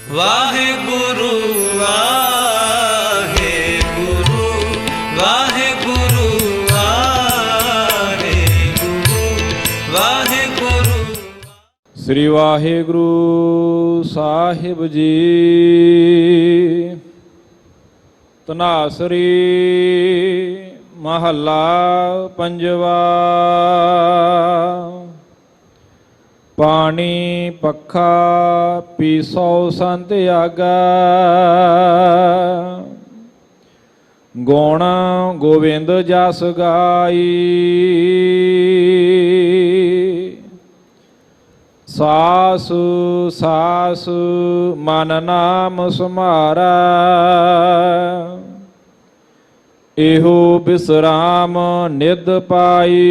ਵਾਹਿਗੁਰੂ ਵਾਹਿਗੁਰੂ ਵਾਹਿਗੁਰੂ ਵਾਹਿਗੁਰੂ ਵਾਹਿਗੁਰੂ। ਸ੍ਰੀ ਵਾਹਿਗੁਰੂ ਸਾਹਿਬ ਜੀ। ਧਨਾਸਰੀ ਮਹੱਲਾ ਪੰਜਵਾ। ਪਾਣੀ ਪੱਖਾ ਪੀਸੋ ਸੰਤ ਆਗਾ, ਗੁਣ ਗੋਬਿੰਦ ਜਸ ਗਾਈ। ਸਾਸ ਸਾਸ ਮਨ ਨਾਮ ਸੁਮਾਰਾ, ਇਹੋ ਬਿਸਰਾਮ ਨਿਧ ਪਾਈ।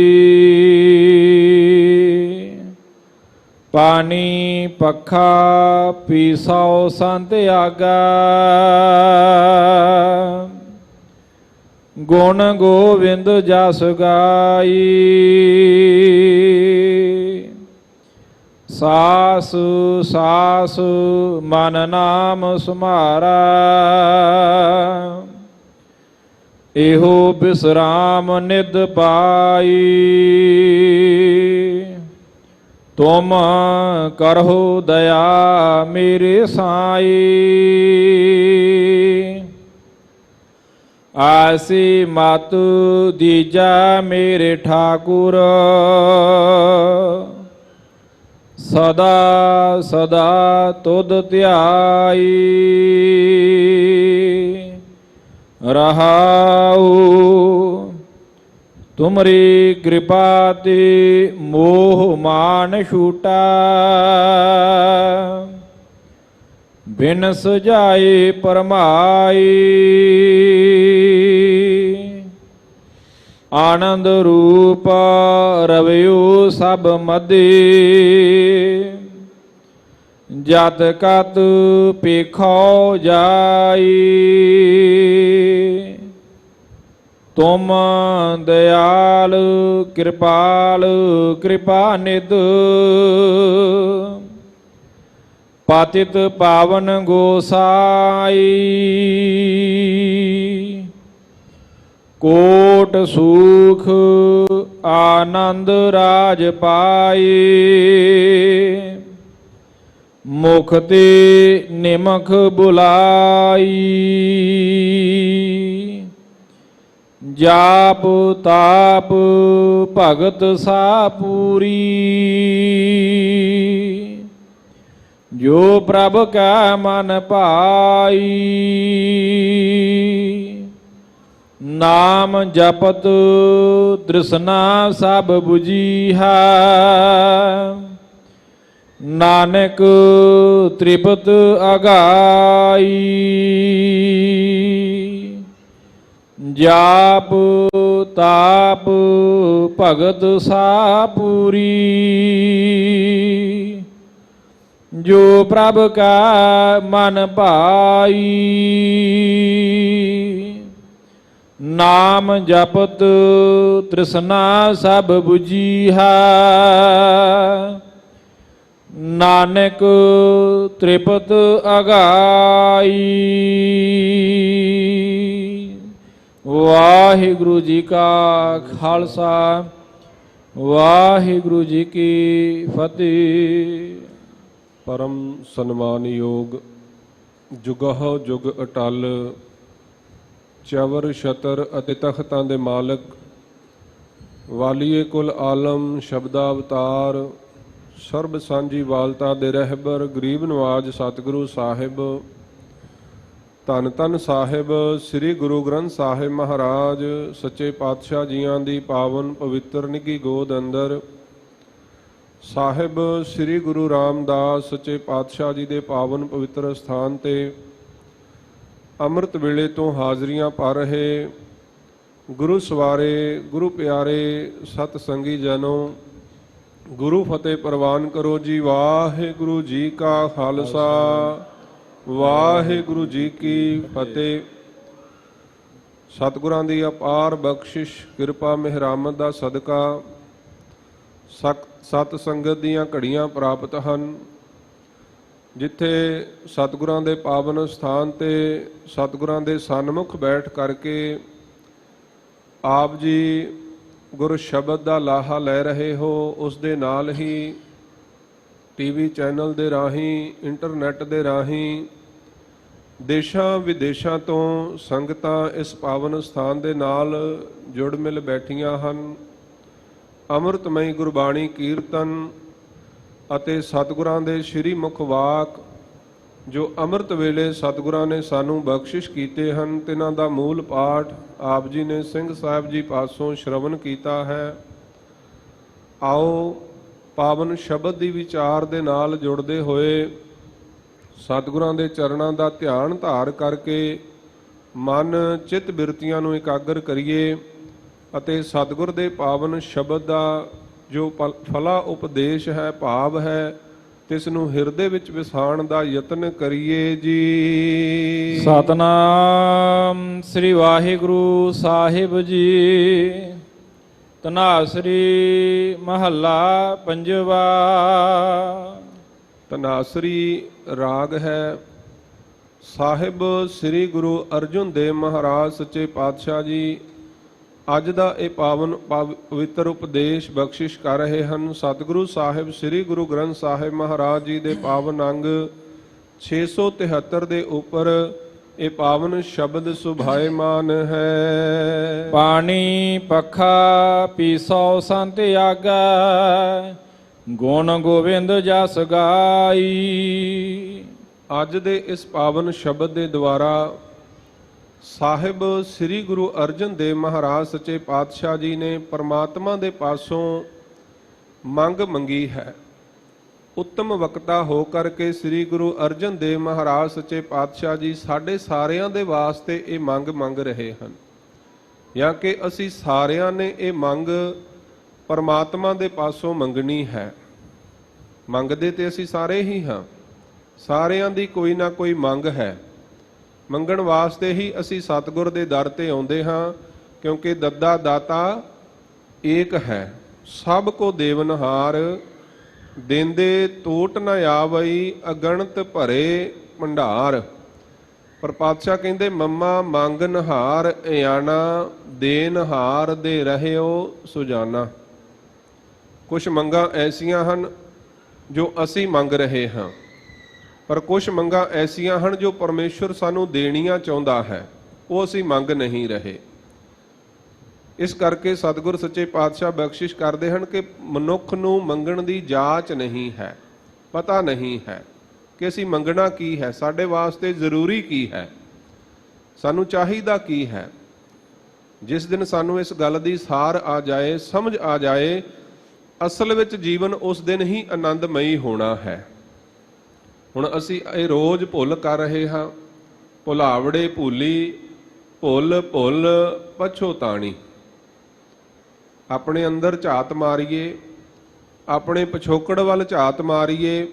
ਪਾਣੀ ਪੱਖਾ ਪੀਸੋ ਸੰਤ ਆਗਾ, ਗੁਣ ਗੋਬਿੰਦ ਜਸ ਗਾਈ। ਸਾਸ ਸਾਸ ਮਨ ਨਾਮ ਸੁਮਾਰਾ, ਇਹੋ ਬਿਸਰਾਮ ਨਿਧ ਪਾਈ। ਤੁਮ ਕਰਹੁ ਦਇਆ ਮੇਰੇ ਸਾਈ, ਆਸੀ ਮਤ ਦੀਜਾ ਮੇਰੇ ਠਾਕੁਰ। ਸਦਾ ਸਦਾ ਤੁਧ ਧਿਆਈ, ਰਹਾਉ ਤੁਮਰੀ ਕਿਰਪਾ ਤੇ ਮੋਹ ਮਾਨ ਛੂਟਾ। ਬਿਨ ਸਜਾਏ ਪਰਮਾਈ, ਆਨੰਦ ਰੂਪ ਰਵਿਓ ਸਭ ਮਦੇ। ਜਤ ਕਤ ਪੇਖੋ ਜਾਈ, ਤੁਮ ਦਇਆਲ ਕਿਰਪਾਲ ਕਿਰਪਾ ਨਿਧ। ਪਤਿਤ ਪਾਵਨ ਗੋਸਾਈ, ਕੋਟ ਸੂਖ ਆਨੰਦ ਰਾਜ ਪਾਏ। ਮੁਖ ਤੇ ਨਿਮਖ ਬੁਲਾਈ, ਜਾਪ ਤਾਪ ਭਗਤ ਸਾ ਪੂਰੀ। ਜੋ ਪ੍ਰਭ ਕਾ ਮਨ ਭਾਈ, ਨਾਮ ਜਪਤ ਤ੍ਰਿਸ਼ਨਾ ਸਭ ਬੁਝੀਹਾ। ਨਾਨਕ ਤ੍ਰਿਪਤ ਅਗਾਈ, ਜਾਪ ਤਾਪ ਭਗਤ ਸਾ ਪੂਰੀ। ਜੋ ਪ੍ਰਭ ਕਾ ਮਨ ਭਾਈ, ਨਾਮ ਜਪਤ ਤ੍ਰਿਸ਼ਨਾ ਸਭ ਬੁਝੀਹਾ। ਨਾਨਕ ਤ੍ਰਿਪਤ ਅਗਾਈ। ਵਾਹਿਗੁਰੂ ਜੀ ਕਾ ਖਾਲਸਾ, ਵਾਹਿਗੁਰੂ ਜੀ ਕੀ ਫਤਿਹ। ਪਰਮ ਸਨਮਾਨਯੋਗ ਜੁਗਹੁ ਜੁਗ ਅਟਲ, ਚਵਰ ਛਤਰ ਅਤੇ ਤਖਤਾਂ ਦੇ ਮਾਲਕ, ਵਾਲੀਏ ਕੁਲ ਆਲਮ ਸ਼ਬਦਾ ਅਵਤਾਰ, ਸਰਬ ਸਾਂਝੀ ਵਾਲਤਾ ਦੇ ਰਹਿਬਰ, ਗਰੀਬ ਨਵਾਜ ਸਤਿਗੁਰੂ ਸਾਹਿਬ, ਧੰਨ ਧੰਨ ਸਾਹਿਬ ਸ੍ਰੀ ਗੁਰੂ ਗ੍ਰੰਥ ਸਾਹਿਬ ਮਹਾਰਾਜ ਸੱਚੇ ਪਾਤਸ਼ਾਹ ਜੀਆਂ ਦੀ ਪਾਵਨ ਪਵਿੱਤਰ ਨਿੱਘੀ ਗੋਦ ਅੰਦਰ, ਸਾਹਿਬ ਸ੍ਰੀ ਗੁਰੂ ਰਾਮਦਾਸ ਸੱਚੇ ਪਾਤਸ਼ਾਹ ਜੀ ਦੇ ਪਾਵਨ ਪਵਿੱਤਰ ਸਥਾਨ ਤੇ ਅੰਮ੍ਰਿਤ ਵੇਲੇ ਤੋਂ ਹਾਜ਼ਰੀਆਂ ਭਰ ਰਹੇ ਗੁਰੂ ਸਵਾਰੇ, ਗੁਰੂ ਪਿਆਰੇ ਸਤ ਸੰਗੀ ਜਨੋ, ਗੁਰੂ ਫਤਿਹ ਪ੍ਰਵਾਨ ਕਰੋ ਜੀ। ਵਾਹਿਗੁਰੂ ਜੀ ਕਾ ਖਾਲਸਾ, ਵਾਹਿਗੁਰੂ ਜੀ ਕੀ ਫਤਿਹ। ਸਤਿਗੁਰਾਂ ਦੀ ਅਪਾਰ ਬਖਸ਼ਿਸ਼ ਕਿਰਪਾ ਮਿਹਰਾਮਤ ਦਾ ਸਦਕਾ ਸਤ ਸੰਗਤ ਦੀਆਂ ਘੜੀਆਂ ਪ੍ਰਾਪਤ ਹਨ। ਜਿੱਥੇ ਸਤਿਗੁਰਾਂ ਦੇ ਪਾਵਨ ਸਥਾਨ ਤੇ ਸਤਿਗੁਰਾਂ ਦੇ ਸਨਮੁਖ ਬੈਠ ਕਰਕੇ ਆਪ ਜੀ ਗੁਰ ਸ਼ਬਦ ਦਾ ਲਾਹਾ ਲੈ ਰਹੇ ਹੋ, ਉਸ ਦੇ ਨਾਲ ਹੀ ਟੀਵੀ ਚੈਨਲ ਦੇ ਰਾਹੀਂ, ਇੰਟਰਨੈਟ ਦੇ ਰਾਹੀਂ ਦੇਸ਼ਾਂ ਵਿਦੇਸ਼ਾਂ ਤੋਂ ਸੰਗਤਾਂ ਇਸ ਪਾਵਨ ਸਥਾਨ ਦੇ ਨਾਲ ਜੁੜ ਮਿਲ ਬੈਠੀਆਂ ਹਨ। ਅੰਮ੍ਰਿਤਮਈ ਗੁਰਬਾਣੀ ਕੀਰਤਨ ਅਤੇ ਸਤਿਗੁਰਾਂ ਦੇ ਸ਼੍ਰੀ ਮੁਖ ਵਾਕ ਜੋ ਅੰਮ੍ਰਿਤ ਵੇਲੇ ਸਤਿਗੁਰਾਂ ਨੇ ਸਾਨੂੰ ਬਖਸ਼ਿਸ਼ ਕੀਤੇ ਹਨ, ਤਿਨਾਂ ਦਾ ਮੂਲ ਪਾਠ ਆਪ ਜੀ ਨੇ ਸਿੰਘ ਸਾਹਿਬ ਜੀ ਪਾਸੋਂ ਸ਼ਰਵਣ ਕੀਤਾ ਹੈ। ਆਓ ਪਾਵਨ ਸ਼ਬਦ ਦੀ ਵਿਚਾਰ ਦੇ ਨਾਲ ਜੁੜਦੇ ਹੋਏ ਸਤਿਗੁਰਾਂ ਦੇ ਚਰਨਾਂ ਦਾ ਧਿਆਨ ਧਾਰ ਕਰਕੇ ਮਨ ਚਿੱਤ ਬਿਰਤੀਆਂ ਨੂੰ ਇਕਾਗਰ ਕਰੀਏ ਅਤੇ ਸਤਿਗੁਰ ਦੇ ਪਾਵਨ ਸ਼ਬਦ ਦਾ ਜੋ ਫਲਾ ਉਪਦੇਸ਼ ਹੈ, ਭਾਵ ਹੈ, ਤਿਸ ਨੂੰ ਹਿਰਦੇ ਵਿੱਚ ਵਿਸਾਣ ਦਾ ਯਤਨ ਕਰੀਏ ਜੀ। ਸਤਨਾਮ ਸ੍ਰੀ ਵਾਹਿਗੁਰੂ ਸਾਹਿਬ ਜੀ। ਧਨਾਸਰੀ ਮਹੱਲਾ ਪੰਜਵਾ। ਧਨਾਸਰੀ ਰਾਗ ਹੈ। ਸਾਹਿਬ ਸ੍ਰੀ ਗੁਰੂ ਅਰਜਨ ਦੇਵ ਮਹਾਰਾਜ ਸੱਚੇ ਪਾਤਸ਼ਾਹ ਜੀ ਅੱਜ ਦਾ ਇਹ ਪਾਵਨ ਪਵਿੱਤਰ ਉਪਦੇਸ਼ ਬਖਸ਼ਿਸ਼ ਕਰ ਰਹੇ ਹਨ। ਸਤਿਗੁਰੂ ਸਾਹਿਬ ਸ੍ਰੀ ਗੁਰੂ ਗ੍ਰੰਥ ਸਾਹਿਬ ਮਹਾਰਾਜ ਜੀ ਦੇ ਪਾਵਨ ਅੰਗ 673 ਦੇ ਉੱਪਰ ਇਹ ਪਾਵਨ ਸ਼ਬਦ ਸੁਭਾਇਮਾਨ ਹੈ। ਪਾਣੀ ਪੱਖਾ ਪੀਸੋ ਸੰਤ ਆਗੈ, ਗੁਣ ਗੋਬਿੰਦ ਜਸ ਗਾਈ। ਅੱਜ ਦੇ ਇਸ ਪਾਵਨ ਸ਼ਬਦ ਦੇ ਦੁਆਰਾ ਸਾਹਿਬ ਸ੍ਰੀ ਗੁਰੂ ਅਰਜਨ ਦੇਵ ਮਹਾਰਾਜ ਸੱਚੇ ਪਾਤਸ਼ਾਹ ਜੀ ਨੇ ਪਰਮਾਤਮਾ ਦੇ ਪਾਸੋਂ ਮੰਗ ਮੰਗੀ ਹੈ। ਉੱਤਮ ਵਕਤਾ ਹੋ ਕਰਕੇ ਸ੍ਰੀ ਗੁਰੂ ਅਰਜਨ ਦੇਵ ਮਹਾਰਾਜ ਸੱਚੇ ਪਾਤਸ਼ਾਹ ਜੀ ਸਾਡੇ ਸਾਰਿਆਂ ਦੇ ਵਾਸਤੇ ਇਹ ਮੰਗ ਰਹੇ ਹਨ, ਜਾਂ ਕਿ ਅਸੀਂ ਸਾਰਿਆਂ ਨੇ ਇਹ ਮੰਗ ਪਰਮਾਤਮਾ ਦੇ ਪਾਸੋਂ ਮੰਗਣੀ ਹੈ। ਮੰਗਦੇ ਤੇ ਅਸੀਂ ਸਾਰੇ ਹੀ ਹਾਂ, ਸਾਰਿਆਂ ਦੀ ਕੋਈ ਨਾ ਕੋਈ ਮੰਗ ਹੈ। ਮੰਗਣ ਵਾਸਤੇ ਹੀ ਅਸੀਂ ਸਤਿਗੁਰ ਦੇ ਦਰ ਤੇ ਆਉਂਦੇ ਹਾਂ, ਕਿਉਂਕਿ ਦੱਦਾ ਦਾਤਾ ਏਕ ਹੈ, ਸਭ ਕੋ ਦੇਵਨਹਾਰ, ਦੇਂਦੇ ਟੋਟ ਨ ਆਵਈ, ਅਗਣਤ ਭਰੇ ਭੰਡਾਰ। ਪਰ ਪਾਤਸ਼ਾਹ ਕਹਿੰਦੇ ਮੰਮਾ ਮੰਗਨਹਾਰ ਇਆਣਾ, ਦੇਨਹਾਰ ਦੇ ਰਹਿਓ ਸੁਜਾਨਾ। ਕੁਝ ਮੰਗਾਂ ਐਸੀਆਂ ਹਨ ਜੋ ਅਸੀਂ ਮੰਗ ਰਹੇ ਹਾਂ, ਪਰ ਕੁਝ ਮੰਗਾਂ ਐਸੀਆਂ ਹਨ ਜੋ ਪਰਮੇਸ਼ਵਰ ਸਾਨੂੰ ਦੇਣੀਆਂ ਚਾਹੁੰਦਾ ਹੈ, ਉਹ ਅਸੀਂ ਮੰਗ ਨਹੀਂ ਰਹੇ। ਇਸ ਕਰਕੇ ਸਤਿਗੁਰ ਸੱਚੇ ਪਾਤਸ਼ਾਹ ਬਖਸ਼ਿਸ਼ ਕਰਦੇ ਹਨ ਕਿ ਮਨੁੱਖ ਨੂੰ ਮੰਗਣ ਦੀ ਜਾਚ ਨਹੀਂ ਹੈ, ਪਤਾ ਨਹੀਂ ਹੈ ਕਿ ਅਸੀਂ ਮੰਗਣਾ ਕੀ ਹੈ, ਸਾਡੇ ਵਾਸਤੇ ਜ਼ਰੂਰੀ ਕੀ ਹੈ, ਸਾਨੂੰ ਚਾਹੀਦਾ ਕੀ ਹੈ। ਜਿਸ ਦਿਨ ਸਾਨੂੰ ਇਸ ਗੱਲ ਦੀ ਸਾਰ ਆ ਜਾਏ, ਸਮਝ ਆ ਜਾਏ, ਅਸਲ ਵਿੱਚ ਜੀਵਨ ਉਸ ਦਿਨ ਹੀ ਆਨੰਦਮਈ ਹੋਣਾ ਹੈ। ਹੁਣ ਅਸੀਂ ਇਹ ਰੋਜ਼ ਭੁੱਲ ਕਰ ਰਹੇ ਹਾਂ। ਭੁਲਾਵੜੇ ਭੁੱਲੀ, ਭੁੱਲ ਭੁੱਲ ਪਛੋਤਾਣੀ। ਆਪਣੇ ਅੰਦਰ ਝਾਤ ਮਾਰੀਏ, ਆਪਣੇ ਪਿਛੋਕੜ ਵੱਲ ਝਾਤ ਮਾਰੀਏ,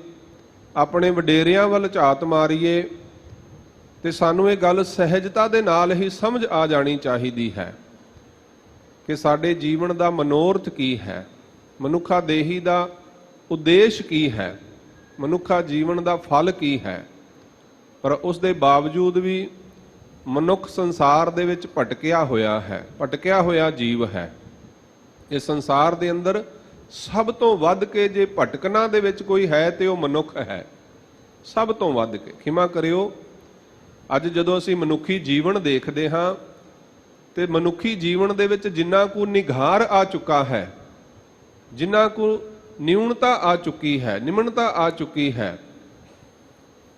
ਆਪਣੇ ਵਡੇਰਿਆਂ ਵੱਲ ਝਾਤ ਮਾਰੀਏ, ਤੇ ਸਾਨੂੰ ਇਹ ਗੱਲ ਸਹਿਜਤਾ ਦੇ ਨਾਲ ਹੀ ਸਮਝ ਆ ਜਾਣੀ ਚਾਹੀਦੀ ਹੈ ਕਿ ਸਾਡੇ ਜੀਵਨ ਦਾ ਮਨੋਰਥ ਕੀ ਹੈ, ਮਨੁੱਖਾ ਦੇਹੀ ਦਾ ਉਦੇਸ਼ ਕੀ ਹੈ, ਮਨੁੱਖਾ ਜੀਵਨ ਦਾ ਫਲ ਕੀ ਹੈ। ਪਰ ਉਸ ਦੇ ਬਾਵਜੂਦ ਵੀ ਮਨੁੱਖ ਸੰਸਾਰ ਦੇ ਵਿੱਚ ਭਟਕਿਆ ਹੋਇਆ ਹੈ, ਭਟਕਿਆ ਹੋਇਆ ਜੀਵ ਹੈ। ਇਸ ਸੰਸਾਰ ਦੇ ਅੰਦਰ ਸਭ ਤੋਂ ਵੱਧ ਕੇ ਜੇ ਭਟਕਣਾ ਦੇ ਵਿੱਚ ਕੋਈ ਹੈ ਤੇ ਉਹ ਮਨੁੱਖ ਹੈ, ਸਭ ਤੋਂ ਵੱਧ ਕੇ। ਖਿਮਾ ਕਰਿਓ, ਅੱਜ ਜਦੋਂ ਅਸੀਂ ਮਨੁੱਖੀ ਜੀਵਨ ਦੇਖਦੇ ਹਾਂ ਤੇ ਮਨੁੱਖੀ ਜੀਵਨ ਦੇ ਵਿੱਚ ਜਿੰਨਾ ਕੁ ਨਿਘਾਰ ਆ ਚੁੱਕਾ ਹੈ, ਜਿੰਨਾ ਕੁ ਨਿਊਣਤਾ ਆ ਚੁੱਕੀ ਹੈ, ਨਿਮਣਤਾ ਆ ਚੁੱਕੀ ਹੈ,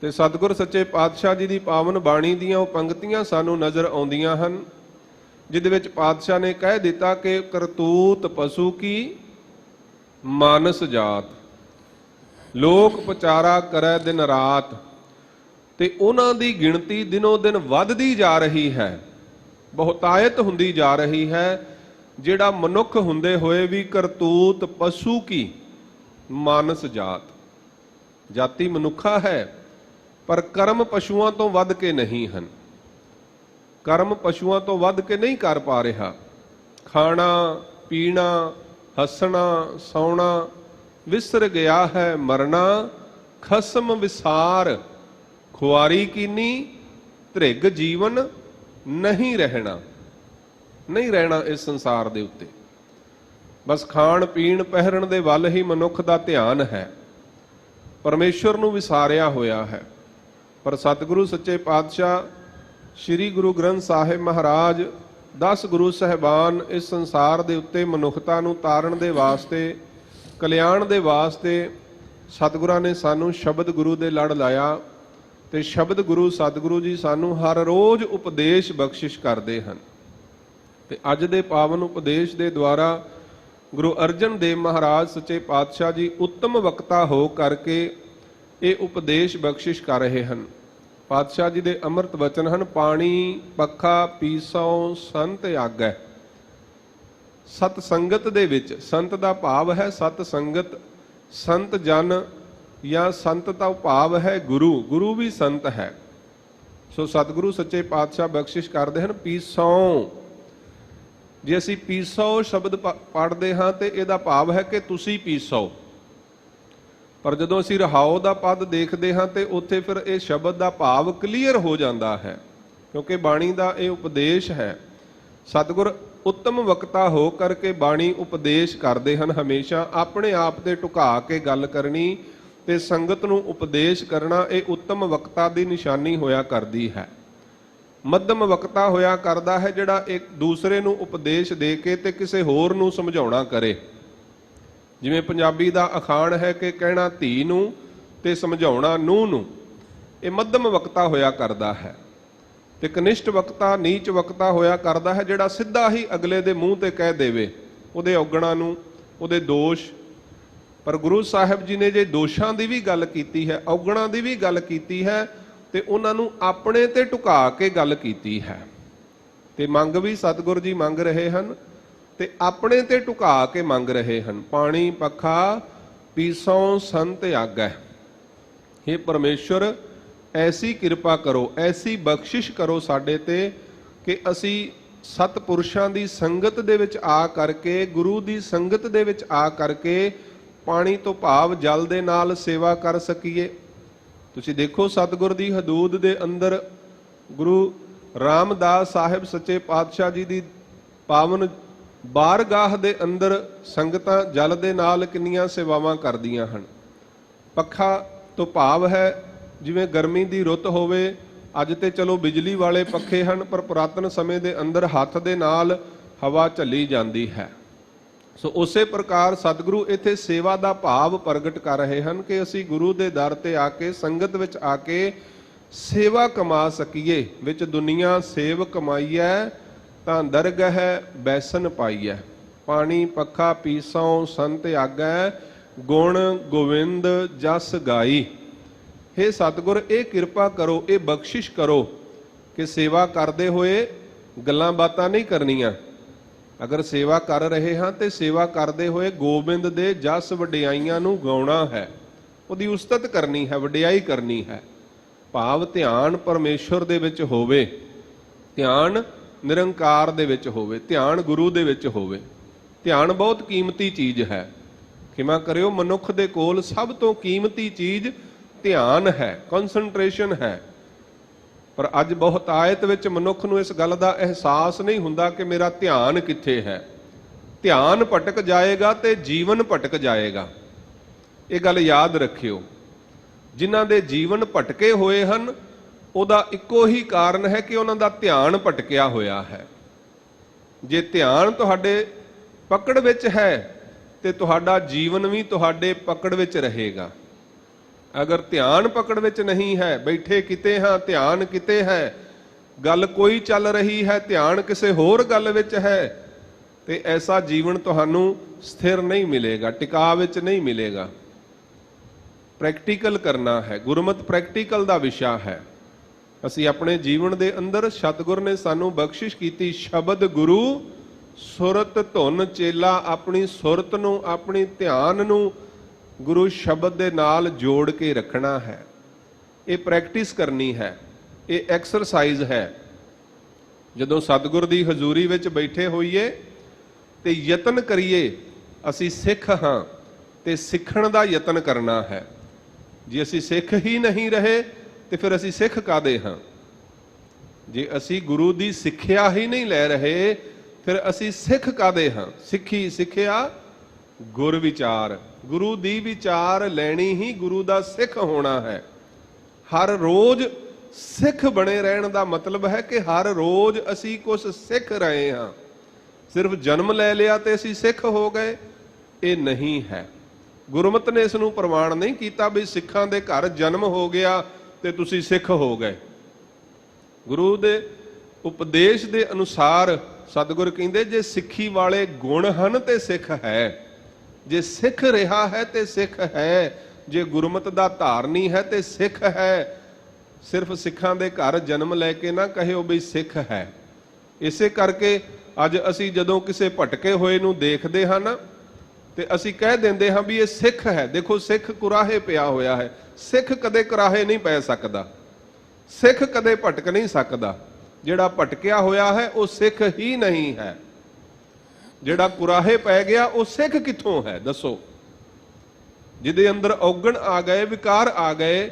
ਤੇ ਸਤਿਗੁਰ ਸੱਚੇ ਪਾਤਸ਼ਾਹ ਜੀ ਦੀ ਪਾਵਨ ਬਾਣੀ ਦੀਆਂ ਉਹ ਪੰਕਤੀਆਂ ਸਾਨੂੰ ਨਜ਼ਰ ਆਉਂਦੀਆਂ ਹਨ, ਜਿਹਦੇ ਵਿੱਚ ਪਾਤਸ਼ਾਹ ਨੇ ਕਹਿ ਦਿੱਤਾ ਕਿ ਕਰਤੂਤ ਪਸ਼ੂ ਕੀ ਮਾਨਸ ਜਾਤ, ਲੋਕ ਪਚਾਰਾ ਕਰੈ ਦਿਨ ਰਾਤ। ਤੇ ਉਹਨਾਂ ਦੀ ਗਿਣਤੀ ਦਿਨੋਂ ਦਿਨ ਵੱਧਦੀ ਜਾ ਰਹੀ ਹੈ, ਬਹੁਤਾਇਤ ਹੁੰਦੀ ਜਾ ਰਹੀ ਹੈ। ਜਿਹੜਾ ਮਨੁੱਖ ਹੁੰਦੇ ਹੋਏ ਵੀ ਕਰਤੂਤ ਪਸ਼ੂ ਕੀ ਮਾਨਸ ਜਾਤ, ਜਾਤੀ ਮਨੁੱਖਾ ਹੈ, ਪਰ ਕਰਮ ਪਸ਼ੂਆਂ ਤੋਂ ਵੱਧ ਕੇ ਨਹੀਂ ਹਨ। ਕਰਮ ਪਸ਼ੂਆਂ ਤੋਂ ਵੱਧ ਕੇ ਨਹੀਂ ਕਰ ਪਾ ਰਿਹਾ। ਖਾਣਾ ਪੀਣਾ, ਹੱਸਣਾ ਸੌਣਾ, ਵਿਸਰ ਗਿਆ ਹੈ ਮਰਨਾ, ਖਸਮ ਵਿਸਾਰ ਖੁਆਰੀ ਕੀਨੀ, ਧ੍ਰਿਗ ਜੀਵਨ ਨਹੀਂ ਰਹਿਣਾ। ਨਹੀਂ ਰਹਿਣਾ ਇਸ ਸੰਸਾਰ ਦੇ ਉੱਤੇ। ਬਸ ਖਾਣ ਪੀਣ ਪਹਿਰਨ ਦੇ ਵੱਲ ਹੀ ਮਨੁੱਖ ਦਾ ਧਿਆਨ ਹੈ, ਪਰਮੇਸ਼ਵਰ ਨੂੰ ਵਿਸਾਰਿਆ ਹੋਇਆ ਹੈ। ਪਰ ਸਤਿਗੁਰੂ ਸੱਚੇ ਪਾਤਸ਼ਾਹ ਸ੍ਰੀ ਗੁਰੂ ਗ੍ਰੰਥ ਸਾਹਿਬ ਮਹਾਰਾਜ 10 ਗੁਰੂ ਸਾਹਿਬਾਨ ਇਸ ਸੰਸਾਰ ਦੇ ਉੱਤੇ ਮਨੁੱਖਤਾ ਨੂੰ ਤਾਰਨ ਦੇ ਵਾਸਤੇ, ਕਲਿਆਣ ਦੇ ਵਾਸਤੇ ਸਤਿਗੁਰਾਂ ਨੇ ਸਾਨੂੰ ਸ਼ਬਦ ਗੁਰੂ ਦੇ ਲੜ ਲਾਇਆ। ਤੇ ਸ਼ਬਦ ਗੁਰੂ ਸਤਿਗੁਰੂ ਜੀ ਸਾਨੂੰ ਹਰ ਰੋਜ਼ ਉਪਦੇਸ਼ ਬਖਸ਼ਿਸ਼ ਕਰਦੇ ਹਨ। ਤੇ ਅੱਜ ਦੇ ਪਾਵਨ ਉਪਦੇਸ਼ ਦੇ ਦੁਆਰਾ ਗੁਰੂ ਅਰਜਨ ਦੇਵ ਮਹਾਰਾਜ ਸੱਚੇ ਪਾਤਸ਼ਾਹ ਜੀ ਉੱਤਮ ਵਕਤਾ ਹੋ ਕਰਕੇ ਇਹ ਉਪਦੇਸ਼ ਬਖਸ਼ਿਸ਼ ਕਰ ਰਹੇ ਹਨ। ਪਾਤਸ਼ਾਹ ਜੀ ਦੇ ਅੰਮ੍ਰਿਤ ਵਚਨ ਹਨ, ਪਾਣੀ ਪੱਖਾ ਪੀਸੋ ਸੰਤ ਆਗੈ। ਸਤ ਸੰਗਤ ਦੇ ਵਿੱਚ, ਸੰਤ ਦਾ ਭਾਵ ਹੈ ਸਤ ਸੰਗਤ, ਸੰਤ ਜਨ ਜਾਂ ਸੰਤ ਦਾ ਭਾਵ ਹੈ ਗੁਰੂ, ਗੁਰੂ ਵੀ ਸੰਤ ਹੈ। ਸੋ ਸਤਿਗੁਰੂ ਸੱਚੇ ਪਾਤਸ਼ਾਹ ਬਖਸ਼ਿਸ਼ ਕਰਦੇ ਹਨ ਪੀਸੋ। ਜੇ ਅਸੀਂ ਪੀਸੋ ਸ਼ਬਦ ਪੜ੍ਹਦੇ ਹਾਂ ਤੇ ਇਹਦਾ ਭਾਵ ਹੈ ਕਿ ਤੁਸੀਂ ਪੀਸੋ। ਪਰ ਜਦੋਂ ਅਸੀਂ ਰਹਾਓ ਦਾ ਪਦ ਦੇਖਦੇ ਹਾਂ ਤੇ ਉੱਥੇ ਫਿਰ ਇਹ ਸ਼ਬਦ ਦਾ ਭਾਵ ਕਲੀਅਰ ਹੋ ਜਾਂਦਾ ਹੈ, ਕਿਉਂਕਿ ਬਾਣੀ ਦਾ ਇਹ ਉਪਦੇਸ਼ ਹੈ। ਸਤਿਗੁਰ ਉੱਤਮ ਵਕਤਾ ਹੋ ਕਰਕੇ ਬਾਣੀ ਉਪਦੇਸ਼ ਕਰਦੇ ਹਨ। ਹਮੇਸ਼ਾ ਆਪਣੇ ਆਪ ਤੇ ਢੁਕਾ ਕੇ ਗੱਲ ਕਰਨੀ ਤੇ ਸੰਗਤ ਨੂੰ ਉਪਦੇਸ਼ ਕਰਨਾ, ਇਹ ਉੱਤਮ ਵਕਤਾ ਦੀ ਨਿਸ਼ਾਨੀ ਹੋਇਆ ਕਰਦੀ ਹੈ। ਮੱਧਮ ਵਕਤਾ ਹੋਇਆ ਕਰਦਾ ਹੈ ਜਿਹੜਾ ਇੱਕ ਦੂਸਰੇ ਨੂੰ ਉਪਦੇਸ਼ ਦੇ ਕੇ ਤੇ ਕਿਸੇ ਹੋਰ ਨੂੰ ਸਮਝਾਉਣਾ ਕਰੇ। ਜਿਵੇਂ ਪੰਜਾਬੀ ਦਾ ਅਖਾਣ ਹੈ ਕਿ ਕਹਿਣਾ ਧੀ ਨੂੰ ਤੇ ਸਮਝਾਉਣਾ ਨੂੰਹ ਨੂੰ, ਇਹ ਮੱਧਮ ਵਕਤਾ ਹੋਇਆ ਕਰਦਾ ਹੈ। ਤੇ ਕਨਿਸ਼ਟ ਵਕਤਾ, ਨੀਚ ਵਕਤਾ ਹੋਇਆ ਕਰਦਾ ਹੈ ਜਿਹੜਾ ਸਿੱਧਾ ਹੀ ਅਗਲੇ ਦੇ ਮੂੰਹ ਤੇ ਕਹਿ ਦੇਵੇ ਉਹਦੇ ਔਗਣਾਂ ਨੂੰ, ਉਹਦੇ ਦੋਸ਼। ਪਰ ਗੁਰੂ ਸਾਹਿਬ ਜੀ ਨੇ ਜੇ ਦੋਸ਼ਾਂ ਦੀ ਵੀ ਗੱਲ ਕੀਤੀ ਹੈ, ਔਗਣਾਂ ਦੀ ਵੀ ਗੱਲ ਕੀਤੀ ਹੈ, ਤੇ ਉਹਨਾਂ ਨੂੰ ਆਪਣੇ ਤੇ ਢੁਕਾ ਕੇ ਗੱਲ ਕੀਤੀ ਹੈ। ਤੇ ਮੰਗ ਵੀ ਸਤਿਗੁਰ ਜੀ ਮੰਗ ਰਹੇ ਹਨ ਤੇ ਆਪਣੇ ਤੇ ਢੁਕਾ ਕੇ ਮੰਗ ਰਹੇ ਹਨ। ਪਾਣੀ ਪੱਖਾ ਪੀਸੋ ਸੰਤ ਆਗੈ। हे ਪਰਮੇਸ਼ਵਰ, ਐਸੀ ਕਿਰਪਾ ਕਰੋ, ਐਸੀ ਬਖਸ਼ਿਸ਼ ਕਰੋ ਸਾਡੇ ਤੇ ਕਿ ਅਸੀਂ ਸਤਿਪੁਰਸ਼ਾਂ ਦੀ ਸੰਗਤ ਦੇ ਵਿੱਚ ਆ ਕਰਕੇ, ਗੁਰੂ ਦੀ ਸੰਗਤ ਦੇ ਵਿੱਚ ਆ ਕਰਕੇ ਪਾਣੀ ਤੋਂ ਭਾਵ ਜਲ ਦੇ ਨਾਲ ਸੇਵਾ ਕਰ ਸਕੀਏ। ਤੁਸੀਂ ਦੇਖੋ ਸਤਿਗੁਰ ਦੀ ਹਦੂਦ ਦੇ ਅੰਦਰ ਗੁਰੂ ਰਾਮਦਾਸ ਸਾਹਿਬ ਸੱਚੇ ਪਾਤਸ਼ਾਹ ਜੀ ਦੀ ਪਾਵਨ ਬਾਰਗਾਹ ਦੇ ਅੰਦਰ ਸੰਗਤਾਂ ਜਲ ਦੇ ਨਾਲ ਕਿੰਨੀਆਂ ਸੇਵਾਵਾਂ ਕਰਦੀਆਂ ਹਨ। ਪੱਖਾ ਤੋਂ ਭਾਵ ਹੈ ਜਿਵੇਂ ਗਰਮੀ ਦੀ ਰੁੱਤ ਹੋਵੇ, ਅੱਜ ਤੇ ਚਲੋ ਬਿਜਲੀ ਵਾਲੇ ਪੱਖੇ ਹਨ, ਪਰ ਪੁਰਾਤਨ ਸਮੇਂ ਦੇ ਅੰਦਰ ਹੱਥ ਦੇ ਨਾਲ ਹਵਾ ਝੱਲੀ ਜਾਂਦੀ ਹੈ। ਸੋ ਉਸੇ ਪ੍ਰਕਾਰ ਸਤਿਗੁਰੂ ਇੱਥੇ ਸੇਵਾ ਦਾ ਭਾਵ ਪ੍ਰਗਟ ਕਰ ਰਹੇ ਹਨ ਕਿ ਅਸੀਂ ਗੁਰੂ ਦੇ ਦਰ ਤੇ ਆ ਕੇ, ਸੰਗਤ ਵਿੱਚ ਆ ਕੇ ਸੇਵਾ ਕਮਾ ਸਕੀਏ। ਵਿੱਚ ਦੁਨੀਆ ਸੇਵ ਕਮਾਈਐ ਤਾਂ ਦਰਗਹਿ ਬੈਸਨ ਪਾਈਐ। ਪਾਣੀ ਪੱਖਾ ਪੀਸੋ ਸੰਤ ਆਗੈ, ਗੁਣ ਗੋਵਿੰਦ ਜਸ ਗਾਈ। हे ਸਤਿਗੁਰ, ਇਹ ਕਿਰਪਾ ਕਰੋ, ਇਹ ਬਖਸ਼ਿਸ਼ ਕਰੋ ਕਿ ਸੇਵਾ ਕਰਦੇ ਹੋਏ ਗੱਲਾਂ ਬਾਤਾਂ ਨਹੀਂ ਕਰਨੀਆਂ। ਅਗਰ ਸੇਵਾ ਕਰ ਰਹੇ ਹਾਂ ਤੇ ਸੇਵਾ ਕਰਦੇ ਹੋਏ ਗੋਬਿੰਦ ਦੇ ਜਸ ਵਡਿਆਈਆਂ ਨੂੰ ਗਾਉਣਾ ਹੈ, ਉਹਦੀ ਉਸਤਤ ਕਰਨੀ ਹੈ, ਵਡਿਆਈ ਕਰਨੀ ਹੈ। ਭਾਵ ਧਿਆਨ ਪਰਮੇਸ਼ਵਰ ਦੇ ਵਿੱਚ ਹੋਵੇ, ਧਿਆਨ ਨਿਰੰਕਾਰ ਦੇ ਵਿੱਚ ਹੋਵੇ, ਧਿਆਨ ਗੁਰੂ ਦੇ ਵਿੱਚ ਹੋਵੇ। ਧਿਆਨ ਬਹੁਤ ਕੀਮਤੀ ਚੀਜ਼ ਹੈ। ਖਿਮਾ ਕਰਿਓ, ਮਨੁੱਖ ਦੇ ਕੋਲ ਸਭ ਤੋਂ ਕੀਮਤੀ ਚੀਜ਼ ਧਿਆਨ ਹੈ, ਕਨਸੈਂਟਰੇਸ਼ਨ ਹੈ। ਪਰ ਅੱਜ ਬਹੁਤਾਇਤ ਵਿੱਚ ਮਨੁੱਖ ਨੂੰ ਇਸ ਗੱਲ ਦਾ ਅਹਿਸਾਸ ਨਹੀਂ ਹੁੰਦਾ ਕਿ ਮੇਰਾ ਧਿਆਨ ਕਿੱਥੇ ਹੈ। ਧਿਆਨ ਭਟਕ ਜਾਏਗਾ ਤੇ ਜੀਵਨ ਭਟਕ ਜਾਏਗਾ। ਇਹ ਗੱਲ ਯਾਦ ਰੱਖਿਓ। ਜਿਨ੍ਹਾਂ ਦੇ ਜੀਵਨ ਭਟਕੇ ਹੋਏ ਹਨ, ਉਹਦਾ ਇੱਕੋ ਹੀ ਕਾਰਨ ਹੈ ਕਿ ਉਹਨਾਂ ਦਾ ਧਿਆਨ ਭਟਕਿਆ ਹੋਇਆ ਹੈ। ਜੇ ਧਿਆਨ ਤੁਹਾਡੇ ਪਕੜ ਵਿੱਚ ਹੈ ਤੇ ਤੁਹਾਡਾ ਜੀਵਨ ਵੀ ਤੁਹਾਡੇ ਪਕੜ ਵਿੱਚ ਰਹੇਗਾ। ਅਗਰ ਧਿਆਨ ਪਕੜ ਵਿੱਚ ਨਹੀਂ ਹੈ, ਬੈਠੇ ਕਿਤੇ ਹਾਂ, ਧਿਆਨ ਕਿਤੇ ਹੈ, ਗੱਲ ਕੋਈ ਚੱਲ ਰਹੀ ਹੈ, ਧਿਆਨ ਕਿਸੇ ਹੋਰ ਗੱਲ ਵਿੱਚ ਹੈ, ਤੇ ਐਸਾ ਜੀਵਨ ਤੁਹਾਨੂੰ ਸਥਿਰ ਨਹੀਂ ਮਿਲੇਗਾ, ਟਿਕਾ ਵਿੱਚ ਨਹੀਂ ਮਿਲੇਗਾ। ਪ੍ਰੈਕਟੀਕਲ ਕਰਨਾ ਹੈ। ਗੁਰਮਤਿ ਪ੍ਰੈਕਟੀਕਲ ਦਾ ਵਿਸ਼ਾ ਹੈ। ਅਸੀਂ ਆਪਣੇ ਜੀਵਨ ਦੇ ਅੰਦਰ ਸਤਿਗੁਰ ਨੇ ਸਾਨੂੰ ਬਖਸ਼ਿਸ਼ ਕੀਤੀ ਸ਼ਬਦ ਗੁਰੂ, ਸੁਰਤ ਧੁਨ ਚੇਲਾ। ਆਪਣੀ ਸੁਰਤ ਨੂੰ, ਆਪਣੀ ਧਿਆਨ ਨੂੰ ਗੁਰੂ ਸ਼ਬਦ ਦੇ ਨਾਲ ਜੋੜ ਕੇ ਰੱਖਣਾ ਹੈ। ਇਹ ਪ੍ਰੈਕਟਿਸ ਕਰਨੀ ਹੈ, ਇਹ ਐਕਸਰਸਾਈਜ਼ ਹੈ। ਜਦੋਂ ਸਤਿਗੁਰ ਦੀ ਹਜ਼ੂਰੀ ਵਿੱਚ ਬੈਠੇ ਹੋਈਏ ਤੇ ਯਤਨ ਕਰੀਏ, ਅਸੀਂ ਸਿੱਖ ਹਾਂ ਤੇ ਸਿੱਖਣ ਦਾ ਯਤਨ ਕਰਨਾ ਹੈ। ਜੇ ਅਸੀਂ ਸਿੱਖ ਹੀ ਨਹੀਂ ਰਹੇ ਤੇ ਫਿਰ ਅਸੀਂ ਸਿੱਖ ਕਾਦੇ ਹਾਂ? ਜੇ ਅਸੀਂ ਗੁਰੂ ਦੀ ਸਿੱਖਿਆ ਹੀ ਨਹੀਂ ਲੈ ਰਹੇ ਫਿਰ ਅਸੀਂ ਸਿੱਖ ਕਾਦੇ ਹਾਂ? ਸਿੱਖੀ ਸਿੱਖਿਆ ਗੁਰ ਵਿਚਾਰ, ਗੁਰੂ ਦੀ ਵਿਚਾਰ ਲੈਣੀ ਹੀ ਗੁਰੂ ਦਾ ਸਿੱਖ ਹੋਣਾ ਹੈ। ਹਰ ਰੋਜ਼ ਸਿੱਖ ਬਣੇ ਰਹਿਣ ਦਾ ਮਤਲਬ ਹੈ ਕਿ ਹਰ ਰੋਜ਼ ਅਸੀਂ ਕੁਝ ਸਿੱਖ ਰਹੇ ਹਾਂ। ਸਿਰਫ ਜਨਮ ਲੈ ਲਿਆ ਤੇ ਅਸੀਂ ਸਿੱਖ ਹੋ ਗਏ, ਇਹ ਨਹੀਂ ਹੈ। ਗੁਰਮਤਿ ਨੇ ਇਸ ਨੂੰ ਪ੍ਰਮਾਣ ਨਹੀਂ ਕੀਤਾ ਵੀ ਸਿੱਖਾਂ ਦੇ ਘਰ ਜਨਮ ਹੋ ਗਿਆ ਤੇ ਤੁਸੀਂ ਸਿੱਖ ਹੋ ਗਏ। ਗੁਰੂ ਦੇ ਉਪਦੇਸ਼ ਦੇ ਅਨੁਸਾਰ ਸਤਿਗੁਰ ਕਹਿੰਦੇ ਜੇ ਸਿੱਖੀ ਵਾਲੇ ਗੁਣ ਹਨ ਤੇ ਸਿੱਖ ਹੈ, ਜੇ ਸਿੱਖ ਰਿਹਾ ਹੈ ਤੇ ਸਿੱਖ ਹੈ, ਜੇ ਗੁਰਮਤਿ ਦਾ ਧਾਰਨੀ ਹੈ ਤੇ ਸਿੱਖ ਹੈ। ਸਿਰਫ ਸਿੱਖਾਂ ਦੇ ਘਰ ਜਨਮ ਲੈ ਕੇ ਨਾ ਕਹਿਓ ਵੀ ਸਿੱਖ ਹੈ। ਇਸੇ ਕਰਕੇ ਅੱਜ ਅਸੀਂ ਜਦੋਂ ਕਿਸੇ ਭਟਕੇ ਹੋਏ ਨੂੰ ਦੇਖਦੇ ਹਾਂ ਨਾ ਤੇ ਅਸੀਂ ਕਹਿ ਦਿੰਦੇ ਹਾਂ ਵੀ ਇਹ ਸਿੱਖ ਹੈ। ਦੇਖੋ ਸਿੱਖ ਕੁਰਾਹੇ ਪਿਆ ਹੋਇਆ ਹੈ। ਸਿੱਖ ਕਦੇ ਕੁਰਾਹੇ ਨਹੀਂ ਪੈ ਸਕਦਾ, ਸਿੱਖ ਕਦੇ ਭਟਕ ਨਹੀਂ ਸਕਦਾ। ਜਿਹੜਾ ਭਟਕਿਆ ਹੋਇਆ ਹੈ ਉਹ ਸਿੱਖ ਹੀ ਨਹੀਂ ਹੈ। ਜਿਹੜਾ ਕੁਰਾਹੇ ਪੈ ਗਿਆ ਉਹ ਸਿੱਖ ਕਿੱਥੋਂ ਹੈ ਦੱਸੋ? ਜਿਹਦੇ ਅੰਦਰ ਔਗਣ ਆ ਗਏ, ਵਿਕਾਰ ਆ ਗਏ,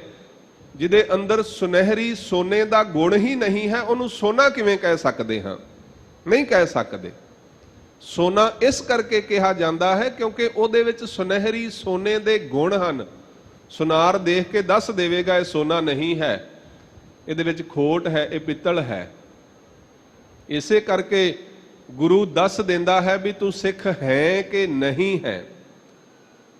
ਜਿਹਦੇ ਅੰਦਰ ਸੁਨਹਿਰੀ ਸੋਨੇ ਦਾ ਗੁਣ ਹੀ ਨਹੀਂ ਹੈ, ਉਹਨੂੰ ਸੋਨਾ ਕਿਵੇਂ ਕਹਿ ਸਕਦੇ ਹਾਂ? ਨਹੀਂ ਕਹਿ ਸਕਦੇ। ਸੋਨਾ ਇਸ ਕਰਕੇ ਕਿਹਾ ਜਾਂਦਾ ਹੈ ਕਿਉਂਕਿ ਉਹਦੇ ਵਿੱਚ ਸੁਨਹਿਰੀ ਸੋਨੇ ਦੇ ਗੁਣ ਹਨ। ਸੁਨਾਰ ਦੇਖ ਕੇ ਦੱਸ ਦੇਵੇਗਾ ਇਹ ਸੋਨਾ ਨਹੀਂ ਹੈ, ਇਹਦੇ ਵਿੱਚ ਖੋਟ ਹੈ, ਇਹ ਪਿੱਤਲ ਹੈ। ਇਸੇ ਕਰਕੇ ਗੁਰੂ ਦੱਸ ਦਿੰਦਾ ਹੈ ਵੀ ਤੂੰ ਸਿੱਖ ਹੈ ਕਿ ਨਹੀਂ ਹੈ।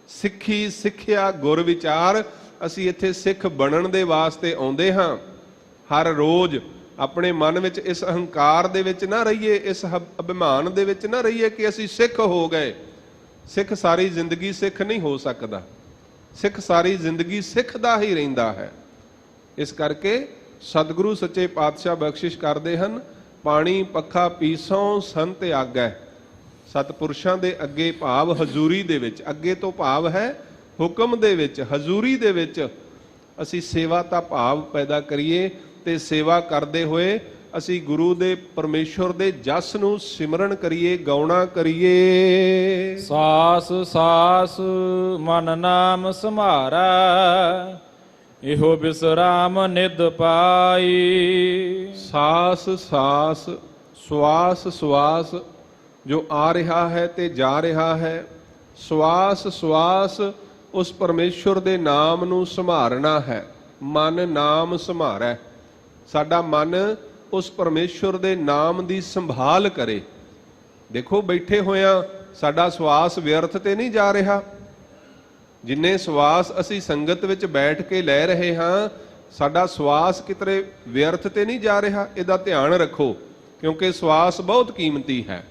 ਸਿੱਖੀ ਸਿੱਖਿਆ ਗੁਰ ਵਿਚਾਰ। ਅਸੀਂ ਇੱਥੇ ਸਿੱਖ ਬਣਨ ਦੇ ਵਾਸਤੇ ਆਉਂਦੇ ਹਾਂ। ਹਰ ਰੋਜ਼ ਆਪਣੇ ਮਨ ਵਿੱਚ ਇਸ ਅਹੰਕਾਰ ਦੇ ਵਿੱਚ ਨਾ ਰਹੀਏ, ਇਸ ਅਭਿਮਾਨ ਦੇ ਵਿੱਚ ਨਾ ਰਹੀਏ ਕਿ ਅਸੀਂ ਸਿੱਖ ਹੋ ਗਏ। ਸਿੱਖ ਸਾਰੀ ਜ਼ਿੰਦਗੀ ਸਿੱਖ ਨਹੀਂ ਹੋ ਸਕਦਾ। ਸਿੱਖ ਸਾਰੀ ਜ਼ਿੰਦਗੀ ਸਿੱਖਦਾ ਹੀ ਰਹਿੰਦਾ ਹੈ। ਇਸ ਕਰਕੇ ਸਤਿਗੁਰੂ ਸੱਚੇ ਪਾਤਸ਼ਾਹ ਬਖਸ਼ਿਸ਼ ਕਰਦੇ ਹਨ, ਪਾਣੀ ਪੱਖਾ ਪੀਸੋਂ ਸੰਤ ਆਗੈ। ਸਤਿਪੁਰਸ਼ਾਂ ਦੇ ਅੱਗੇ ਭਾਵ ਹਜ਼ੂਰੀ ਦੇ ਵਿੱਚ, ਅੱਗੇ ਤੋਂ ਭਾਵ ਹੈ ਹੁਕਮ ਦੇ ਵਿੱਚ, ਹਜ਼ੂਰੀ ਦੇ ਵਿੱਚ ਅਸੀਂ ਸੇਵਾ ਦਾ ਭਾਵ ਪੈਦਾ ਕਰੀਏ ਤੇ ਸੇਵਾ ਕਰਦੇ ਹੋਏ ਅਸੀਂ ਗੁਰੂ ਦੇ ਪਰਮੇਸ਼ਵਰ ਦੇ ਜਸ ਨੂੰ ਸਿਮਰਨ ਕਰੀਏ, ਗਾਉਣਾ ਕਰੀਏ। ਸਾਸ ਸਾਸ ਮਨ ਨਾਮ ਸਮਾਰੈ, ਇਹੋ ਬਿਸਰਾਮ ਨਿਦ ਪਾਈ। ਸਾਸ ਸਾਸ, ਸਵਾਸ ਸਵਾਸ ਜੋ ਆ ਰਿਹਾ ਹੈ ਤੇ ਜਾ ਰਿਹਾ ਹੈ, ਸਵਾਸ ਸਵਾਸ ਉਸ ਪਰਮੇਸ਼ਵਰ ਦੇ ਨਾਮ ਨੂੰ ਸੰਭਾਲਣਾ ਹੈ। ਮਨ ਨਾਮ ਸੰਭਾਰੈ, ਸਾਡਾ ਮਨ ਉਸ ਪਰਮੇਸ਼ਵਰ ਦੇ ਨਾਮ ਦੀ ਸੰਭਾਲ ਕਰੇ। ਦੇਖੋ ਬੈਠੇ ਹੋਇਆਂ ਸਾਡਾ ਸਵਾਸ ਵਿਅਰਥ ਤੇ ਨਹੀਂ ਜਾ ਰਿਹਾ। ਜਿੰਨੇ ਸਵਾਸ ਅਸੀਂ ਸੰਗਤ ਵਿੱਚ ਬੈਠ ਕੇ ਲੈ ਰਹੇ ਹਾਂ, ਸਾਡਾ ਸਵਾਸ ਕਿਤੇ ਵਿਅਰਥ ਤੇ ਨਹੀਂ ਜਾ ਰਿਹਾ। ਇਹਦਾ ਧਿਆਨ ਰੱਖੋ ਕਿਉਂਕਿ ਸਵਾਸ ਬਹੁਤ ਕੀਮਤੀ ਹੈ।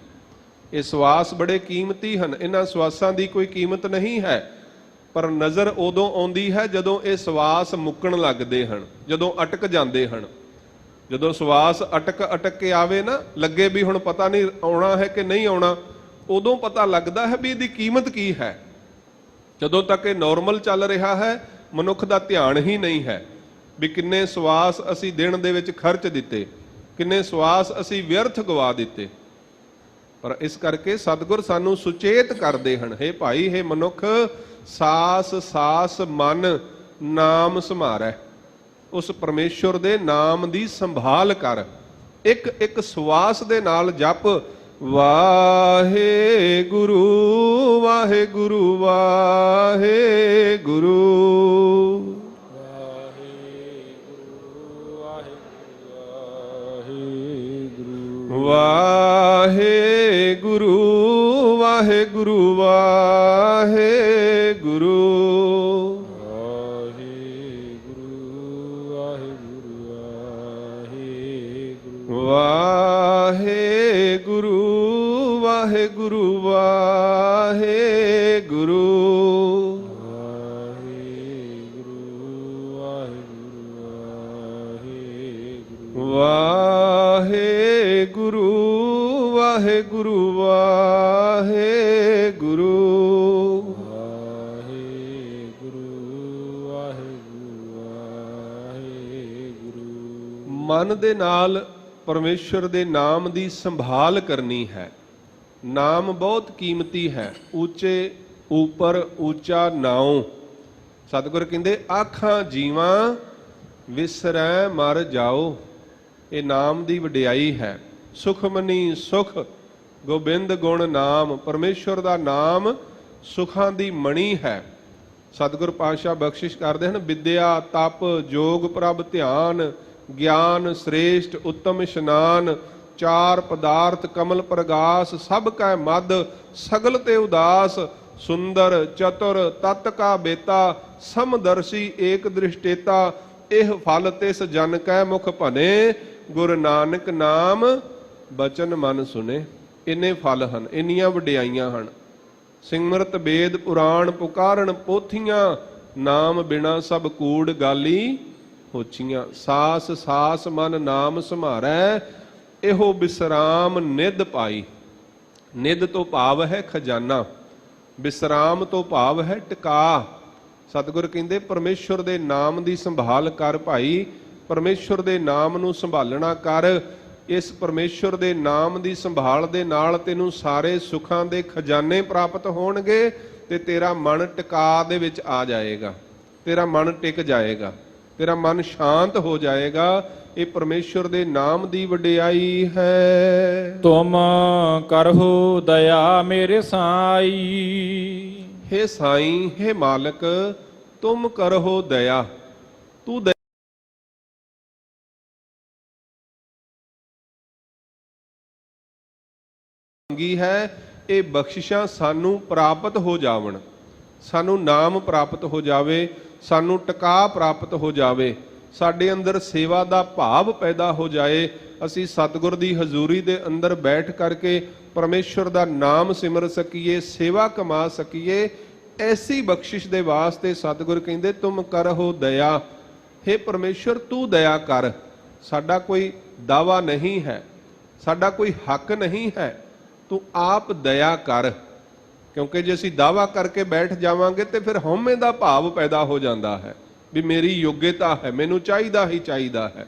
ਇਹ ਸਵਾਸ ਬੜੇ ਕੀਮਤੀ ਹਨ। ਇਹਨਾਂ ਸਵਾਸਾਂ ਦੀ ਕੋਈ ਕੀਮਤ ਨਹੀਂ ਹੈ, ਪਰ ਨਜ਼ਰ ਉਦੋਂ ਆਉਂਦੀ ਹੈ ਜਦੋਂ ਇਹ ਸਵਾਸ ਮੁੱਕਣ ਲੱਗਦੇ ਹਨ, ਜਦੋਂ ਅਟਕ ਜਾਂਦੇ ਹਨ। ਜਦੋਂ ਸਵਾਸ ਅਟਕ ਕੇ ਆਵੇ ਨਾ, ਲੱਗੇ ਵੀ ਹੁਣ ਪਤਾ ਨਹੀਂ ਆਉਣਾ ਹੈ ਕਿ ਨਹੀਂ ਆਉਣਾ, ਉਦੋਂ ਪਤਾ ਲੱਗਦਾ ਹੈ ਵੀ ਇਹਦੀ ਕੀਮਤ ਕੀ ਹੈ। ਜਦੋਂ ਤੱਕ ਇਹ ਨਾਰਮਲ ਚੱਲ ਰਿਹਾ ਹੈ, ਮਨੁੱਖ ਦਾ ਧਿਆਨ ਹੀ ਨਹੀਂ ਹੈ ਵੀ ਕਿੰਨੇ ਸਵਾਸ ਅਸੀਂ ਦਿਨ ਦੇ ਵਿੱਚ ਖਰਚ ਦਿੱਤੇ, ਕਿੰਨੇ ਸਵਾਸ ਅਸੀਂ ਵਿਅਰਥ ਗਵਾ ਦਿੱਤੇ। ਪਰ ਇਸ ਕਰਕੇ ਸਤਿਗੁਰ ਸਾਨੂੰ ਸੁਚੇਤ ਕਰਦੇ ਹਨ, ਹੇ ਭਾਈ, ਹੇ ਮਨੁੱਖ, ਸਾਸ ਸਾਸ ਮਨ ਨਾਮ ਸੰਭਾਰੈ। ਉਸ ਪਰਮੇਸ਼ਵਰ ਦੇ ਨਾਮ ਦੀ ਸੰਭਾਲ ਕਰ। ਇੱਕ ਇੱਕ ਸਵਾਸ ਦੇ ਨਾਲ ਜਪ ਵਾਹਿਗੁਰੂ ਵਾਹਿਗੁਰੂ ਵਾਹਿਗੁਰੂ ਵਾਹਿਗੁਰੂ ਵਾਹਿਗੁਰੂ ਵਾਹਿਗੁਰੂ ਵਾਹਿਗੁਰੂ ਵਾਹਿਗੁਰੂ ਵਾਹਿਗੁਰੂ ਵਾਹਿਗੁਰੂ ਵਾਹਿਗੁਰੂ ਵਾਹਿਗੁਰੂ ਮਨ ਦੇ ਨਾਲ ਪਰਮੇਸ਼ਵਰ ਦੇ ਨਾਮ ਦੀ ਸੰਭਾਲ ਕਰਨੀ ਹੈ। ਨਾਮ ਬਹੁਤ ਕੀਮਤੀ ਹੈ। ਉੱਚੇ ਉਪਰ ਉੱਚਾ ਨਾਉ, ਸਤਿਗੁਰ ਕਹਿੰਦੇ ਆਖਾਂ ਜੀਵਾਂ ਵਿਸਰੈ ਮਰ ਜਾਓ। ਇਹ ਨਾਮ ਦੀ ਵਡਿਆਈ ਹੈ। ਸੁਖਮਨੀ ਸੁਖ ਗੋਬਿੰਦ ਗੁਣ ਨਾਮ। ਪਰਮੇਸ਼ਵਰ ਦਾ ਨਾਮ ਸੁਖਾਂ ਦੀ ਮਣੀ ਹੈ। ਸਤਿਗੁਰ ਪਾਤਸ਼ਾਹ ਬਖਸ਼ਿਸ਼ ਕਰਦੇ ਹਨ, ਵਿਦਿਆ ਤਪ ਜੋਗ ਪ੍ਰਭ ਧਿਆਨ ਗਿਆਨ ਸ੍ਰੇਸ਼ਟ ਉੱਤਮ ਇਸ਼ਨਾਨ ਚਾਰ ਪਦਾਰਥ ਕਮਲ ਪ੍ਰਗਾਸ ਸਭ ਕੈ ਮਦ ਸਗਲ ਤੇ ਉਦਾਸ ਸੁੰਦਰ ਚਤੁਰ ਤਤ ਕਾ ਬੇਤਾ ਸਮਦਰਸ਼ੀ ਏਕ ਦ੍ਰਿਸ਼ਟੇਤਾ ਇਹ ਫਲ ਤਿਸ ਜਨ ਕੈ ਮੁਖ ਭਨੇ ਗੁਰ ਨਾਨਕ ਨਾਮ ਬਚਨ ਮਨ ਸੁਨੇ। ਇੰਨੇ ਫਲ ਹਨ, ਇੰਨੀਆਂ ਵਡਿਆਈਆਂ ਹਨ। ਸਿਮਰਤ ਵੇਦ ਪੁਰਾਣ ਪੁਕਾਰਨ ਪੋਥੀਆਂ ਨਾਮ ਬਿਨਾ ਸਭ ਕੂੜ ਗਾਲੀ ਹੋਚੀਆਂ। ਸਾਸ ਸਾਸ ਮਨ ਨਾਮ ਸੰਭਾਰੈ ਇਹੋ ਬਿਸਰਾਮ ਨਿਧ ਪਾਈ। ਨਿਧ ਤੋਂ ਭਾਵ ਹੈ ਖਜ਼ਾਨਾ, ਬਿਸਰਾਮ ਤੋਂ ਭਾਵ ਹੈ ਟਿਕਾ। ਸਤਿਗੁਰ ਕਹਿੰਦੇ ਪਰਮੇਸ਼ਵਰ ਦੇ ਨਾਮ ਦੀ ਸੰਭਾਲ ਕਰ ਭਾਈ, ਪਰਮੇਸ਼ਵਰ ਦੇ ਨਾਮ ਨੂੰ ਸੰਭਾਲਣਾ ਕਰ। ਇਸ ਪਰਮੇਸ਼ਵਰ ਦੇ ਨਾਮ ਦੀ ਸੰਭਾਲ ਦੇ ਨਾਲ ਤੈਨੂੰ ਸਾਰੇ ਸੁੱਖਾਂ ਦੇ ਖਜ਼ਾਨੇ ਪ੍ਰਾਪਤ ਹੋਣਗੇ ਤੇ ਤੇਰਾ ਮਨ ਟਿਕਾ ਦੇ ਵਿੱਚ ਆ ਜਾਏਗਾ, ਤੇਰਾ ਮਨ ਟਿਕ ਜਾਏਗਾ, ਤੇਰਾ ਮਨ ਸ਼ਾਂਤ ਹੋ ਜਾਏਗਾ। ਇਹ ਪਰਮੇਸ਼ਵਰ ਦੇ ਨਾਮ ਦੀ ਵਡਿਆਈ ਹੈ। ਤੁਮ ਕਰਹੁ ਦਇਆ ਮੇਰੇ ਸਾਈ। हे ਸਾਈਂ, हे ਮਾਲਕ, ਤੁਮ ਕਰਹੁ ਦਇਆ। ਤੂੰ ਮੰਗੀ ਹੈ, ਇਹ ਬਖਸ਼ਿਸ਼ਾਂ ਸਾਨੂੰ ਪ੍ਰਾਪਤ ਹੋ ਜਾਵਣ, ਸਾਨੂੰ ਨਾਮ ਪ੍ਰਾਪਤ ਹੋ ਜਾਵੇ, ਸਾਨੂੰ ਟਿਕਾ ਪ੍ਰਾਪਤ ਹੋ ਜਾਵੇ, ਸਾਡੇ ਅੰਦਰ ਸੇਵਾ ਦਾ ਭਾਵ ਪੈਦਾ ਹੋ ਜਾਏ। ਅਸੀਂ ਸਤਿਗੁਰ ਦੀ ਹਜ਼ੂਰੀ ਦੇ ਅੰਦਰ ਬੈਠ ਕਰਕੇ ਪਰਮੇਸ਼ਵਰ ਦਾ ਨਾਮ ਸਿਮਰ ਸਕੀਏ, ਸੇਵਾ ਕਮਾ ਸਕੀਏ। ਐਸੀ ਬਖਸ਼ਿਸ਼ ਦੇ ਵਾਸਤੇ ਸਤਿਗੁਰ ਕਹਿੰਦੇ ਤੁਮ ਕਰਹੁ ਦਇਆ। हे ਪਰਮੇਸ਼ਵਰ, ਤੂੰ ਦਇਆ ਕਰ। ਸਾਡਾ ਕੋਈ ਦਾਵਾ ਨਹੀਂ ਹੈ, ਸਾਡਾ ਕੋਈ ਹੱਕ ਨਹੀਂ ਹੈ, ਤੂੰ ਆਪ ਦਇਆ ਕਰ। ਕਿਉਂਕਿ ਜੇ ਅਸੀਂ ਦਾਵਾ ਕਰਕੇ ਬੈਠ ਜਾਵਾਂਗੇ ਤੇ ਫਿਰ ਹਉਮੈ ਦਾ ਭਾਵ ਪੈਦਾ ਹੋ ਜਾਂਦਾ ਹੈ ਵੀ ਮੇਰੀ ਯੋਗਤਾ ਹੈ, ਮੈਨੂੰ ਚਾਹੀਦਾ ਹੀ ਚਾਹੀਦਾ ਹੈ।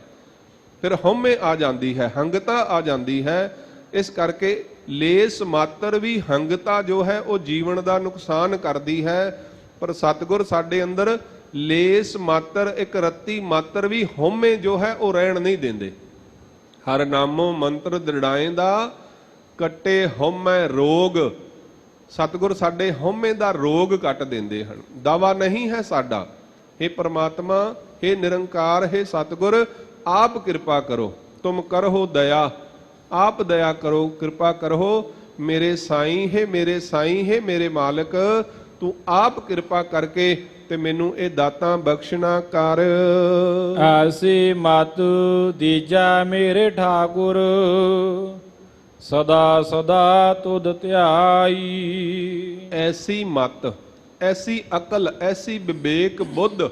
ਫਿਰ ਹਉਮੈ ਆ ਜਾਂਦੀ ਹੈ, ਹੰਗਤਾ ਆ ਜਾਂਦੀ ਹੈ। ਇਸ ਕਰਕੇ ਲੇਸ ਮਾਤਰ ਵੀ ਹੰਗਤਾ ਜੋ ਹੈ ਉਹ ਜੀਵਨ ਦਾ ਨੁਕਸਾਨ ਕਰਦੀ ਹੈ। ਪਰ ਸਤਿਗੁਰ ਸਾਡੇ ਅੰਦਰ ਲੇਸ ਮਾਤਰ, ਇੱਕ ਰੱਤੀ ਮਾਤਰ ਵੀ ਹਉਮੈ ਜੋ ਹੈ ਉਹ ਰਹਿਣ ਨਹੀਂ ਦਿੰਦੇ। ਹਰ ਨਾਮੋ ਮੰਤਰ ਦ੍ਰਿੜਾਏਂਦਾ ਕੱਟੇ ਹਉਮੈ ਰੋਗ। ਸਤਿਗੁਰ ਸਾਡੇ ਹਉਮੈ ਦਾ ਰੋਗ ਕੱਟ ਦਿੰਦੇ ਹਨ। ਦਾਵਾ ਨਹੀਂ ਹੈ ਸਾਡਾ। हे परमात्मा, हे निरंकार, हे सतगुर, आप कृपा करो, तुम करहो दया, आप दया करो, कृपा करो मेरे साईं, हे मेरे साईं, हे मेरे मालिक, तू आप कृपा करके ते मैनू ये दातां बख्शना कर। ऐसी मत दीजा मेरे ठाकुर सदा सदा तुद ध्याई। ऐसी मत, ऐसी अकल, ऐसी विवेक बुद्ध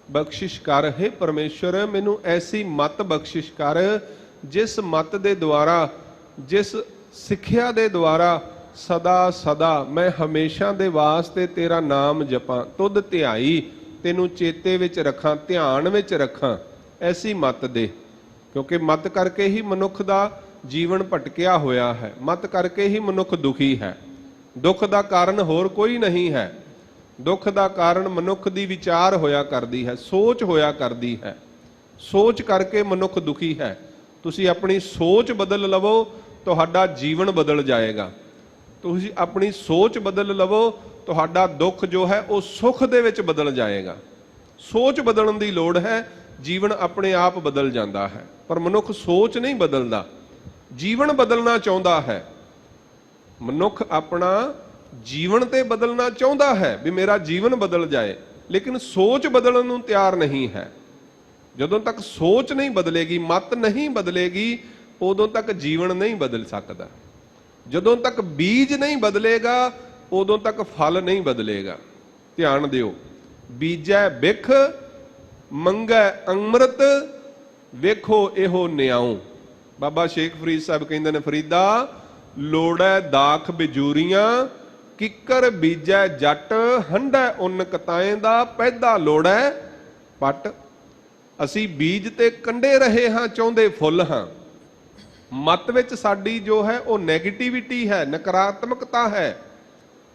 बख्शिश कर। हे परमेश्वर, मैनू ऐसी मत बख्शिश कर जिस मत दे द्वारा, जिस सिक्ख्या दे द्वारा सदा सदा मैं हमेशा दे वास्ते तेरा नाम जपां, तुद ध्याई, तेनू चेते विच रखां, ध्यान विच रखां। ऐसी मत दे, क्योंकि मत करके ही मनुख दा जीवन भटकिया होया है, मत करके ही मनुख दुखी है। दुख दा कारण होर कोई नहीं है। दुख ਦਾ ਕਾਰਨ ਮਨੁੱਖ ਦੀ ਵਿਚਾਰ ਹੋਇਆ ਕਰਦੀ ਹੈ, ਸੋਚ ਹੋਇਆ ਕਰਦੀ ਹੈ। ਸੋਚ ਕਰਕੇ ਮਨੁੱਖ ਦੁਖੀ ਹੈ। ਤੁਸੀਂ ਆਪਣੀ ਸੋਚ ਬਦਲ ਲਵੋ, ਤੁਹਾਡਾ ਜੀਵਨ ਬਦਲ ਜਾਏਗਾ। ਤੁਸੀਂ ਆਪਣੀ ਸੋਚ ਬਦਲ ਲਵੋ, ਤੁਹਾਡਾ ਦੁੱਖ ਜੋ ਹੈ ਉਹ ਸੁੱਖ ਦੇ ਵਿੱਚ ਬਦਲ ਜਾਏਗਾ। ਸੋਚ ਬਦਲਣ ਦੀ ਲੋੜ ਹੈ, ਜੀਵਨ ਆਪਣੇ ਆਪ ਬਦਲ ਜਾਂਦਾ ਹੈ। ਪਰ ਮਨੁੱਖ ਸੋਚ ਨਹੀਂ ਬਦਲਦਾ, ਜੀਵਨ ਬਦਲਣਾ ਚਾਹੁੰਦਾ ਹੈ। ਮਨੁੱਖ ਆਪਣਾ ਜੀਵਨ ਤੇ ਬਦਲਣਾ ਚਾਹੁੰਦਾ ਹੈ ਵੀ ਮੇਰਾ ਜੀਵਨ ਬਦਲ ਜਾਏ, ਲੇਕਿਨ ਸੋਚ ਬਦਲਣ ਨੂੰ ਤਿਆਰ ਨਹੀਂ ਹੈ। ਜਦੋਂ ਤੱਕ ਸੋਚ ਨਹੀਂ ਬਦਲੇਗੀ, ਮਤ ਨਹੀਂ ਬਦਲੇਗੀ, ਉਦੋਂ ਤੱਕ ਜੀਵਨ ਨਹੀਂ ਬਦਲ ਸਕਦਾ। ਜਦੋਂ ਤੱਕ ਬੀਜ ਨਹੀਂ ਬਦਲੇਗਾ, ਉਦੋਂ ਤੱਕ ਫਲ ਨਹੀਂ ਬਦਲੇਗਾ। ਧਿਆਨ ਦਿਓ, ਬੀਜੈ ਬਿਖ ਮੰਗੈ ਅੰਮ੍ਰਿਤ ਵੇਖੋ ਇਹੋ ਨਿਆਉ। ਬਾਬਾ ਸ਼ੇਖ ਫਰੀਦ ਸਾਹਿਬ ਕਹਿੰਦੇ ਨੇ, ਫਰੀਦਾ ਲੋੜੈ ਦਾਖ ਬਿਜੂਰੀਆਂ ਕਿੱਕਰ ਬੀਜੈ ਜੱਟ ਹੰਢੈ ਉੱਨ ਕਤਾਏ ਦਾ ਪੈਦਾ ਲੋੜੈ ਪੱਟ। ਅਸੀਂ ਬੀਜ ਤੇ ਕੰਡੇ ਰਹੇ ਹਾਂ, ਚਾਹੁੰਦੇ ਫੁੱਲ ਹਾਂ। ਮਤ ਵਿੱਚ ਸਾਡੀ ਜੋ ਹੈ ਉਹ ਨੈਗੇਟਿਵਿਟੀ ਹੈ, ਨਕਾਰਾਤਮਕਤਾ ਹੈ,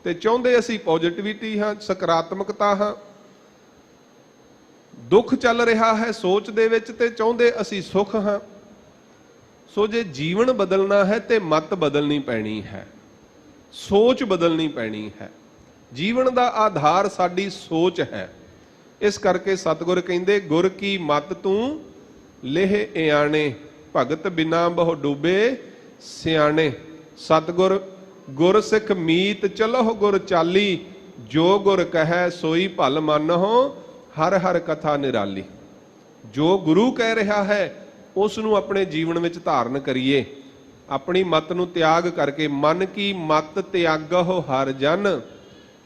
ਤੇ ਚਾਹੁੰਦੇ ਅਸੀਂ ਪੋਜ਼ਿਟਿਵਿਟੀ ਹਾਂ, ਸਕਾਰਾਤਮਕਤਾ ਹਾਂ। ਦੁੱਖ ਚੱਲ ਰਿਹਾ ਹੈ ਸੋਚ ਦੇ ਵਿੱਚ ਤੇ ਚਾਹੁੰਦੇ ਅਸੀਂ ਸੁਖ ਹਾਂ। ਸੋ ਜੇ ਜੀਵਨ ਬਦਲਣਾ ਹੈ ਤੇ ਮਤ ਬਦਲਣੀ ਪੈਣੀ ਹੈ, ਸੋਚ ਬਦਲਣੀ ਪੈਣੀ ਹੈ। ਜੀਵਨ ਦਾ ਆਧਾਰ ਸਾਡੀ ਸੋਚ ਹੈ। ਇਸ ਕਰਕੇ ਸਤਿਗੁਰ ਕਹਿੰਦੇ ਗੁਰ ਕੀ ਮਤ ਤੂੰ ਲੇਹ ਇਆਣੇ, ਭਗਤ ਬਿਨਾ ਬਹੁ ਡੂਬੇ ਸਿਆਣੇ। ਸਤਿਗੁਰ ਗੁਰ ਸਿੱਖ ਮੀਤ ਚਲਹੁ ਗੁਰ ਚਾਲੀ, ਜੋ ਗੁਰ ਕਹੈ ਸੋਈ ਭਲ ਮੰਨਹੁ ਹਰ ਹਰ ਕਥਾ ਨਿਰਾਲੀ। ਜੋ ਗੁਰੂ ਕਹਿ ਰਿਹਾ ਹੈ ਉਸ ਨੂੰ ਆਪਣੇ ਜੀਵਨ ਵਿੱਚ ਧਾਰਨ ਕਰੀਏ। ਆਪਣੀ ਮਤ ਨੂੰ ਤਿਆਗ ਕਰਕੇ, ਮਨ ਕੀ ਮਤ ਤਿਆਗਹੁ ਹਰ ਜਨ,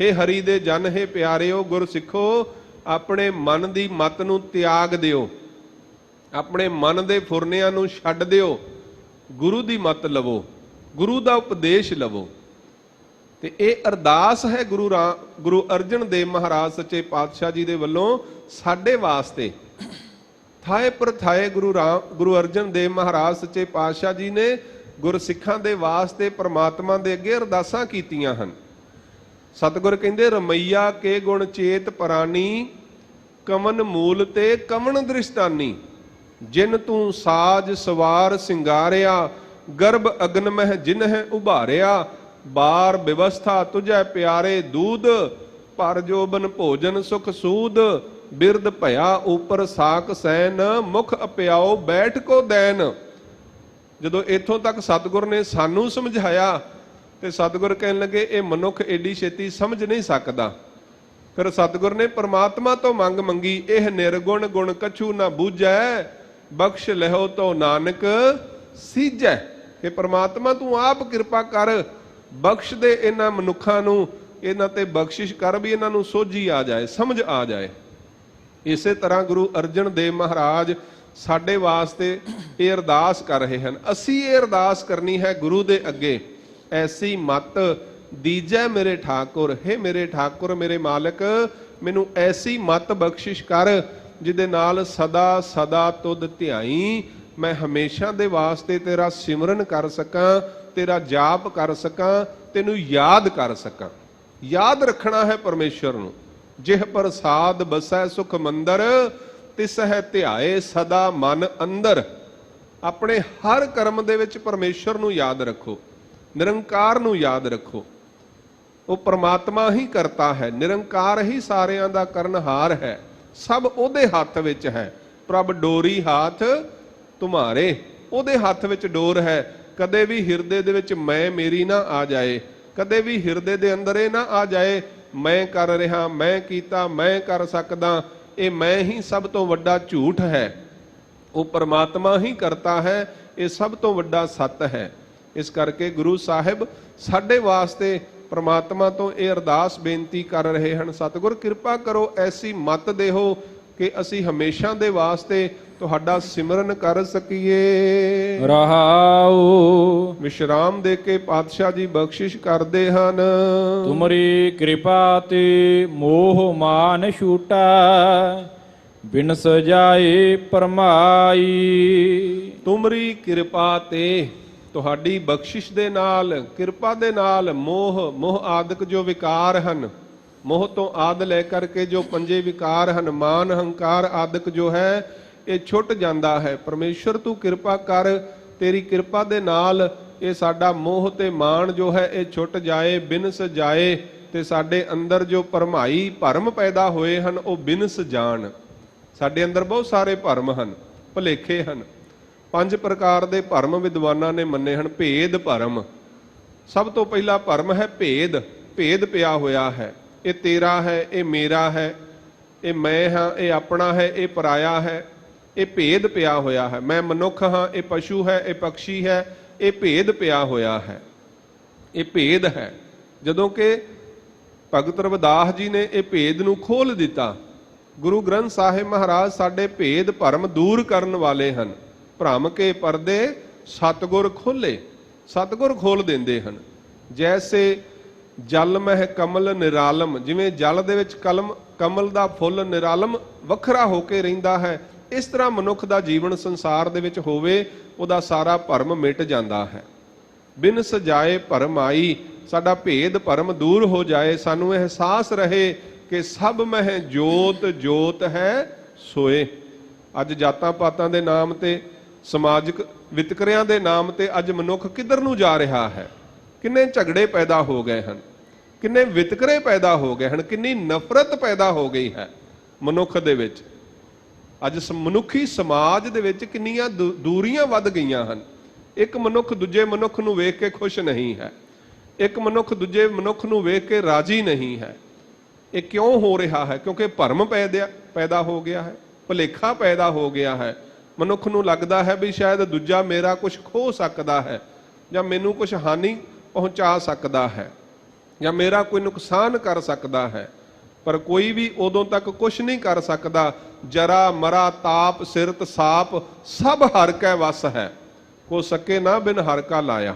ਹੇ ਹਰੀ ਦੇ ਜਨ ਹੇ ਪਿਆਰਿਓ ਗੁਰ ਸਿੱਖੋ, ਆਪਣੇ ਮਨ ਦੀ ਮਤ ਨੂੰ ਤਿਆਗ ਦਿਓ, ਆਪਣੇ ਮਨ ਦੇ ਫੁਰਨਿਆਂ ਨੂੰ ਛੱਡ ਦਿਓ, ਗੁਰੂ ਦੀ ਮਤ ਲਵੋ, ਗੁਰੂ ਦਾ ਉਪਦੇਸ਼ ਲਵੋ। ਤੇ ਇਹ ਅਰਦਾਸ ਹੈ ਗੁਰੂ ਅਰਜਨ ਦੇਵ ਮਹਾਰਾਜ ਸੱਚੇ ਪਾਤਸ਼ਾਹ ਜੀ ਦੇ ਵੱਲੋਂ ਸਾਡੇ ਵਾਸਤੇ। ਥਾਏ ਪਰ ਥਾਏ ਗੁਰੂ ਅਰਜਨ ਦੇਵ ਮਹਾਰਾਜ ਸੱਚੇ ਪਾਤਸ਼ਾਹ ਜੀ ਨੇ ਗੁਰਸਿੱਖਾਂ ਦੇ ਵਾਸਤੇ ਪ੍ਰਮਾਤਮਾ ਦੇ ਅੱਗੇ ਅਰਦਾਸਾਂ ਕੀਤੀਆਂ ਹਨ। ਸਤਿਗੁਰ ਕਹਿੰਦੇ ਰਮਈਆ ਕੇ ਗੁਣ ਚੇਤ ਪਰਾਨੀ, ਕਮਨ ਮੂਲ ਤੇ ਕਮਨ ਦ੍ਰਿਸ਼ਟਾਨੀ। ਜਿਨ ਤੂੰ ਸਾਜ ਸਵਾਰ ਸਿੰਗਾਰਿਆ, ਗਰਭ ਅਗਨ ਮਹਿ ਜਿਨਹਿ ਉਭਾਰਿਆ। ਬਾਰ ਵਿਵਸਥਾ ਤੁਝੈ ਪਿਆਰੇ ਦੂਧ, ਪਰ ਜੋਬਨ ਭੋਜਨ ਸੁਖ ਸੂਦ। ਬਿਰਦ ਭਇਆ ਉਪਰ ਸਾਕ ਸੈਨ, ਮੁਖ ਅਪਿਆਓ ਬੈਠ ਕੋ ਦੈਨ। ਜਦੋਂ ਇੱਥੋਂ ਤੱਕ ਸਤਿਗੁਰ ਨੇ ਸਾਨੂੰ ਸਮਝਾਇਆ ਤੇ ਸਤਿਗੁਰ ਕਹਿਣ ਲੱਗੇ ਇਹ ਮਨੁੱਖ ਏਡੀ ਛੇਤੀ ਸਮਝ ਨਹੀਂ ਸਕਦਾ। ਫਿਰ ਸਤਿਗੁਰ ਨੇ ਪ੍ਰਮਾਤਮਾ ਤੋਂ ਮੰਗ ਮੰਗੀ, ਇਹ ਨਿਰਗੁਣ ਗੁਣ ਕਛੂ ਨਾ ਬੂਝੈ, ਬਖਸ਼ ਲਹੋ ਤੋ ਨਾਨਕ ਸੀਜੈ। ਕਿ ਪ੍ਰਮਾਤਮਾ ਤੂੰ ਆਪ ਕਿਰਪਾ ਕਰ, ਬਖਸ਼ ਦੇ ਇਹਨਾਂ ਮਨੁੱਖਾਂ ਨੂੰ, ਇਹਨਾਂ ਤੇ ਬਖਸ਼ਿਸ਼ ਕਰ ਵੀ ਇਹਨਾਂ ਨੂੰ ਸੋਝੀ ਆ ਜਾਏ, ਸਮਝ ਆ ਜਾਏ। ਇਸੇ ਤਰ੍ਹਾਂ ਗੁਰੂ ਅਰਜਨ ਦੇਵ ਮਹਾਰਾਜ ਸਾਡੇ ਵਾਸਤੇ ਇਹ ਅਰਦਾਸ ਕਰ ਰਹੇ ਹਨ। ਅਸੀਂ ਇਹ ਅਰਦਾਸ ਕਰਨੀ ਹੈ ਗੁਰੂ ਦੇ ਅੱਗੇ, ਐਸੀ ਮਤ ਦੀਜੈ ਮੇਰੇ ਠਾਕੁਰ, ਹੇ ਮੇਰੇ ਠਾਕੁਰ ਮੇਰੇ ਮਾਲਕ, ਮੈਨੂੰ ਐਸੀ ਮਤ ਬਖਸ਼ਿਸ਼ ਕਰ ਜਿਹਦੇ ਨਾਲ ਸਦਾ ਸਦਾ ਤੁਧ ਧਿਆਈ, ਮੈਂ ਹਮੇਸ਼ਾ ਦੇ ਵਾਸਤੇ ਤੇਰਾ ਸਿਮਰਨ ਕਰ ਸਕਾਂ, ਤੇਰਾ ਜਾਪ ਕਰ ਸਕਾਂ, ਤੈਨੂੰ ਯਾਦ ਕਰ ਸਕਾਂ। ਯਾਦ ਰੱਖਣਾ ਹੈ ਪਰਮੇਸ਼ਰ ਨੂੰ। ਜਿਹ ਪ੍ਰਸਾਦ ਬਸੈ ਸੁਖ ਮੰਦਰ, ਤਿਸ ਹੈ ਧਿਆਏ ਸਦਾ ਮਨ ਅੰਦਰ। ਆਪਣੇ ਹਰ ਕਰਮ ਦੇ ਵਿੱਚ ਪਰਮੇਸ਼ਰ ਨੂੰ ਯਾਦ ਰੱਖੋ, ਨਿਰੰਕਾਰ ਨੂੰ ਯਾਦ ਰੱਖੋ। ਉਹ ਪਰਮਾਤਮਾ ਹੀ ਕਰਤਾ ਹੈ, ਨਿਰੰਕਾਰ ਹੀ ਸਾਰਿਆਂ ਦਾ ਕਰਨਹਾਰ ਹੈ, ਸਭ ਉਹਦੇ ਹੱਥ ਵਿੱਚ ਹੈ। ਪ੍ਰਭ ਡੋਰੀ ਹਾਥ ਤੁਮਾਰੇ, ਉਹਦੇ ਹੱਥ ਵਿੱਚ ਡੋਰ ਹੈ। ਕਦੇ ਵੀ ਹਿਰਦੇ ਦੇ ਵਿੱਚ ਮੈਂ ਮੇਰੀ ਨਾ ਆ ਜਾਏ, ਕਦੇ ਵੀ ਹਿਰਦੇ ਦੇ ਅੰਦਰ ਇਹ ਨਾ ਆ ਜਾਏ ਮੈਂ ਕਰ ਰਿਹਾ, ਮੈਂ ਕੀਤਾ, ਮੈਂ ਕਰ ਸਕਦਾ। ਇਹ ਮੈਂ ਹੀ ਸਭ ਤੋਂ ਵੱਡਾ ਝੂਠ ਹੈ, ਉਹ ਪਰਮਾਤਮਾ ਹੀ ਕਰਤਾ ਹੈ, ਇਹ ਸਭ ਤੋਂ ਵੱਡਾ ਸੱਤ ਹੈ। ਇਸ ਕਰਕੇ ਗੁਰੂ ਸਾਹਿਬ ਸਾਡੇ ਵਾਸਤੇ ਪ੍ਰਮਾਤਮਾ ਤੋਂ ਇਹ ਅਰਦਾਸ ਬੇਨਤੀ ਕਰ ਰਹੇ ਹਨ, ਸਤਿਗੁਰ ਕਿਰਪਾ ਕਰੋ, ਐਸੀ ਮਤ ਦੇਹੋ ਕਿ ਅਸੀਂ ਹਮੇਸ਼ਾ ਦੇ ਵਾਸਤੇ ਤੁਹਾਡਾ ਸਿਮਰਨ ਕਰ ਸਕੀਏ। ਰਹਾਉ ਵਿਸ਼ਰਾਮ ਦੇ ਕੇ ਪਾਤਸ਼ਾਹ ਜੀ ਬਖਸ਼ਿਸ਼ ਕਰਦੇ ਹਨ। ਤੁਮਰੀ ਕਿਰਪਾ ਤੇ ਮੋਹ ਮਾਨ ਛੂਟਾ, ਬਿਨ ਸਜਾਏ ਪਰਮਾਈ। ਤੁਮਰੀ ਕਿਰਪਾ ਤੇ, ਤੁਹਾਡੀ ਬਖਸ਼ਿਸ਼ ਦੇ ਨਾਲ, ਕਿਰਪਾ ਦੇ ਨਾਲ ਮੋਹ ਆਦਿਕ ਜੋ ਵਿਕਾਰ ਹਨ, ਮੋਹ ਤੋਂ ਆਦ ਲੈ ਕਰਕੇ ਜੋ ਪੰਜੇ ਵਿਕਾਰ ਹਨ, ਮਾਨ ਹੰਕਾਰ ਆਦਿਕ ਜੋ ਹੈ ਇਹ ਛੁੱਟ ਜਾਂਦਾ ਹੈ। ਪਰਮੇਸ਼ਰ ਤੂੰ ਕਿਰਪਾ ਕਰ, ਤੇਰੀ ਕਿਰਪਾ ਦੇ ਨਾਲ ਇਹ ਸਾਡਾ ਮੋਹ ਤੇ ਮਾਣ ਜੋ ਹੈ ਇਹ ਛੁੱਟ ਜਾਏ, ਬਿਨਸ ਜਾਏ, ਤੇ ਸਾਡੇ ਅੰਦਰ ਜੋ ਭਰਮਾਈ ਭਰਮ ਪੈਦਾ ਹੋਏ ਹਨ ਉਹ ਬਿਨਸ ਜਾਣ। ਸਾਡੇ ਅੰਦਰ ਬਹੁਤ ਸਾਰੇ ਭਰਮ ਹਨ, ਭੁਲੇਖੇ ਹਨ। 5 ਪ੍ਰਕਾਰ ਦੇ ਭਰਮ ਵਿਦਵਾਨਾਂ ਨੇ ਮੰਨੇ ਹਨ। ਭੇਦ ਭਰਮ, ਸਭ ਤੋਂ ਪਹਿਲਾ ਭਰਮ ਹੈ ਭੇਦ। ਭੇਦ ਪਿਆ ਹੋਇਆ ਹੈ, ਇਹ ਤੇਰਾ ਹੈ, ਇਹ ਮੇਰਾ ਹੈ, ਇਹ ਮੈਂ ਹਾਂ, ਇਹ ਆਪਣਾ ਹੈ, ਇਹ ਪਰਾਇਆ ਹੈ। ਇਹ ਭੇਦ ਪਿਆ ਹੋਇਆ ਹੈ। ਮੈਂ ਮਨੁੱਖ ਹਾਂ, ਇਹ ਪਸ਼ੂ ਹੈ, ਇਹ ਪੰਛੀ ਹੈ। ਇਹ ਭੇਦ ਪਿਆ ਹੋਇਆ ਹੈ, ਇਹ ਭੇਦ ਹੈ। ਜਦੋਂ ਕਿ ਭਗਤ ਰਵਿਦਾਸ ਜੀ ਨੇ ਇਹ ਭੇਦ ਨੂੰ ਖੋਲ ਦਿੱਤਾ। ਗੁਰੂ ਗ੍ਰੰਥ ਸਾਹਿਬ ਮਹਾਰਾਜ ਸਾਡੇ ਭੇਦ ਭਰਮ ਦੂਰ ਕਰਨ ਵਾਲੇ ਹਨ। ਭਰਮ ਕੇ ਪਰਦੇ ਸਤਿਗੁਰ ਖੋਲੇ, ਸਤਿਗੁਰ ਖੋਲ ਦਿੰਦੇ ਹਨ। ਜੈਸੇ ਜਲ ਮਹਿ ਕਮਲ ਨਿਰਾਲਮ, ਜਿਵੇਂ ਜਲ ਦੇ ਵਿੱਚ ਕਮਲ ਦਾ ਫੁੱਲ ਨਿਰਾਲਮ ਵੱਖਰਾ ਹੋ ਕੇ ਰਹਿੰਦਾ ਹੈ, ਇਸ ਤਰ੍ਹਾਂ ਮਨੁੱਖ ਦਾ ਜੀਵਨ ਸੰਸਾਰ ਦੇ ਵਿੱਚ ਹੋਵੇ, ਉਹਦਾ ਸਾਰਾ ਭਰਮ ਮਿਟ ਜਾਂਦਾ ਹੈ। ਬਿਨ ਸਜਾਏ ਭਰਮਾਈ, ਸਾਡਾ ਭੇਦ ਭਰਮ ਦੂਰ ਹੋ ਜਾਏ, ਸਾਨੂੰ ਅਹਿਸਾਸ ਰਹੇ ਕਿ ਸਭ ਮਹਿ ਜੋਤ ਜੋਤ ਹੈ ਸੋਏ। ਅੱਜ ਜਾਤਾਂ ਪਾਤਾਂ ਦੇ ਨਾਮ ਤੇ, ਸਮਾਜਿਕ ਵਿਤਕਰਿਆਂ ਦੇ ਨਾਮ ਤੇ ਅੱਜ ਮਨੁੱਖ ਕਿੱਧਰ ਨੂੰ ਜਾ ਰਿਹਾ ਹੈ। ਕਿੰਨੇ ਝਗੜੇ ਪੈਦਾ ਹੋ ਗਏ ਹਨ, ਕਿੰਨੇ ਵਿਤਕਰੇ ਪੈਦਾ ਹੋ ਗਏ ਹਨ, ਕਿੰਨੀ ਨਫ਼ਰਤ ਪੈਦਾ ਹੋ ਗਈ ਹੈ ਮਨੁੱਖ ਦੇ ਵਿੱਚ। ਅੱਜ ਮਨੁੱਖੀ ਸਮਾਜ ਦੇ ਵਿੱਚ ਕਿੰਨੀਆਂ ਦੂਰੀਆਂ ਵੱਧ ਗਈਆਂ ਹਨ। ਇੱਕ ਮਨੁੱਖ ਦੂਜੇ ਮਨੁੱਖ ਨੂੰ ਵੇਖ ਕੇ ਖੁਸ਼ ਨਹੀਂ ਹੈ, ਇੱਕ ਮਨੁੱਖ ਦੂਜੇ ਮਨੁੱਖ ਨੂੰ ਵੇਖ ਕੇ ਰਾਜੀ ਨਹੀਂ ਹੈ। ਇਹ ਕਿਉਂ ਹੋ ਰਿਹਾ ਹੈ? ਕਿਉਂਕਿ ਭਰਮ ਪੈਦਾ ਹੋ ਗਿਆ ਹੈ, ਭੁਲੇਖਾ ਪੈਦਾ ਹੋ ਗਿਆ ਹੈ। ਮਨੁੱਖ ਨੂੰ ਲੱਗਦਾ ਹੈ ਵੀ ਸ਼ਾਇਦ ਦੂਜਾ ਮੇਰਾ ਕੁਝ ਖੋਹ ਸਕਦਾ ਹੈ, ਜਾਂ ਮੈਨੂੰ ਕੁਝ ਹਾਨੀ ਪਹੁੰਚਾ ਸਕਦਾ ਹੈ, ਜਾਂ ਮੇਰਾ ਕੋਈ ਨੁਕਸਾਨ ਕਰ ਸਕਦਾ ਹੈ। ਪਰ ਕੋਈ ਵੀ ਉਦੋਂ ਤੱਕ ਕੁਝ ਨਹੀਂ ਕਰ ਸਕਦਾ। ਜਰਾ ਮਰਾ ਤਾਪ ਸਿਰਤ ਸਾਪ ਸਭ ਹਰ ਕੈ ਵਸ ਹੈ, ਕੋ ਸਕੇ ਨਾ ਬਿਨ ਹਰ ਕਾ ਲਾਇਆ।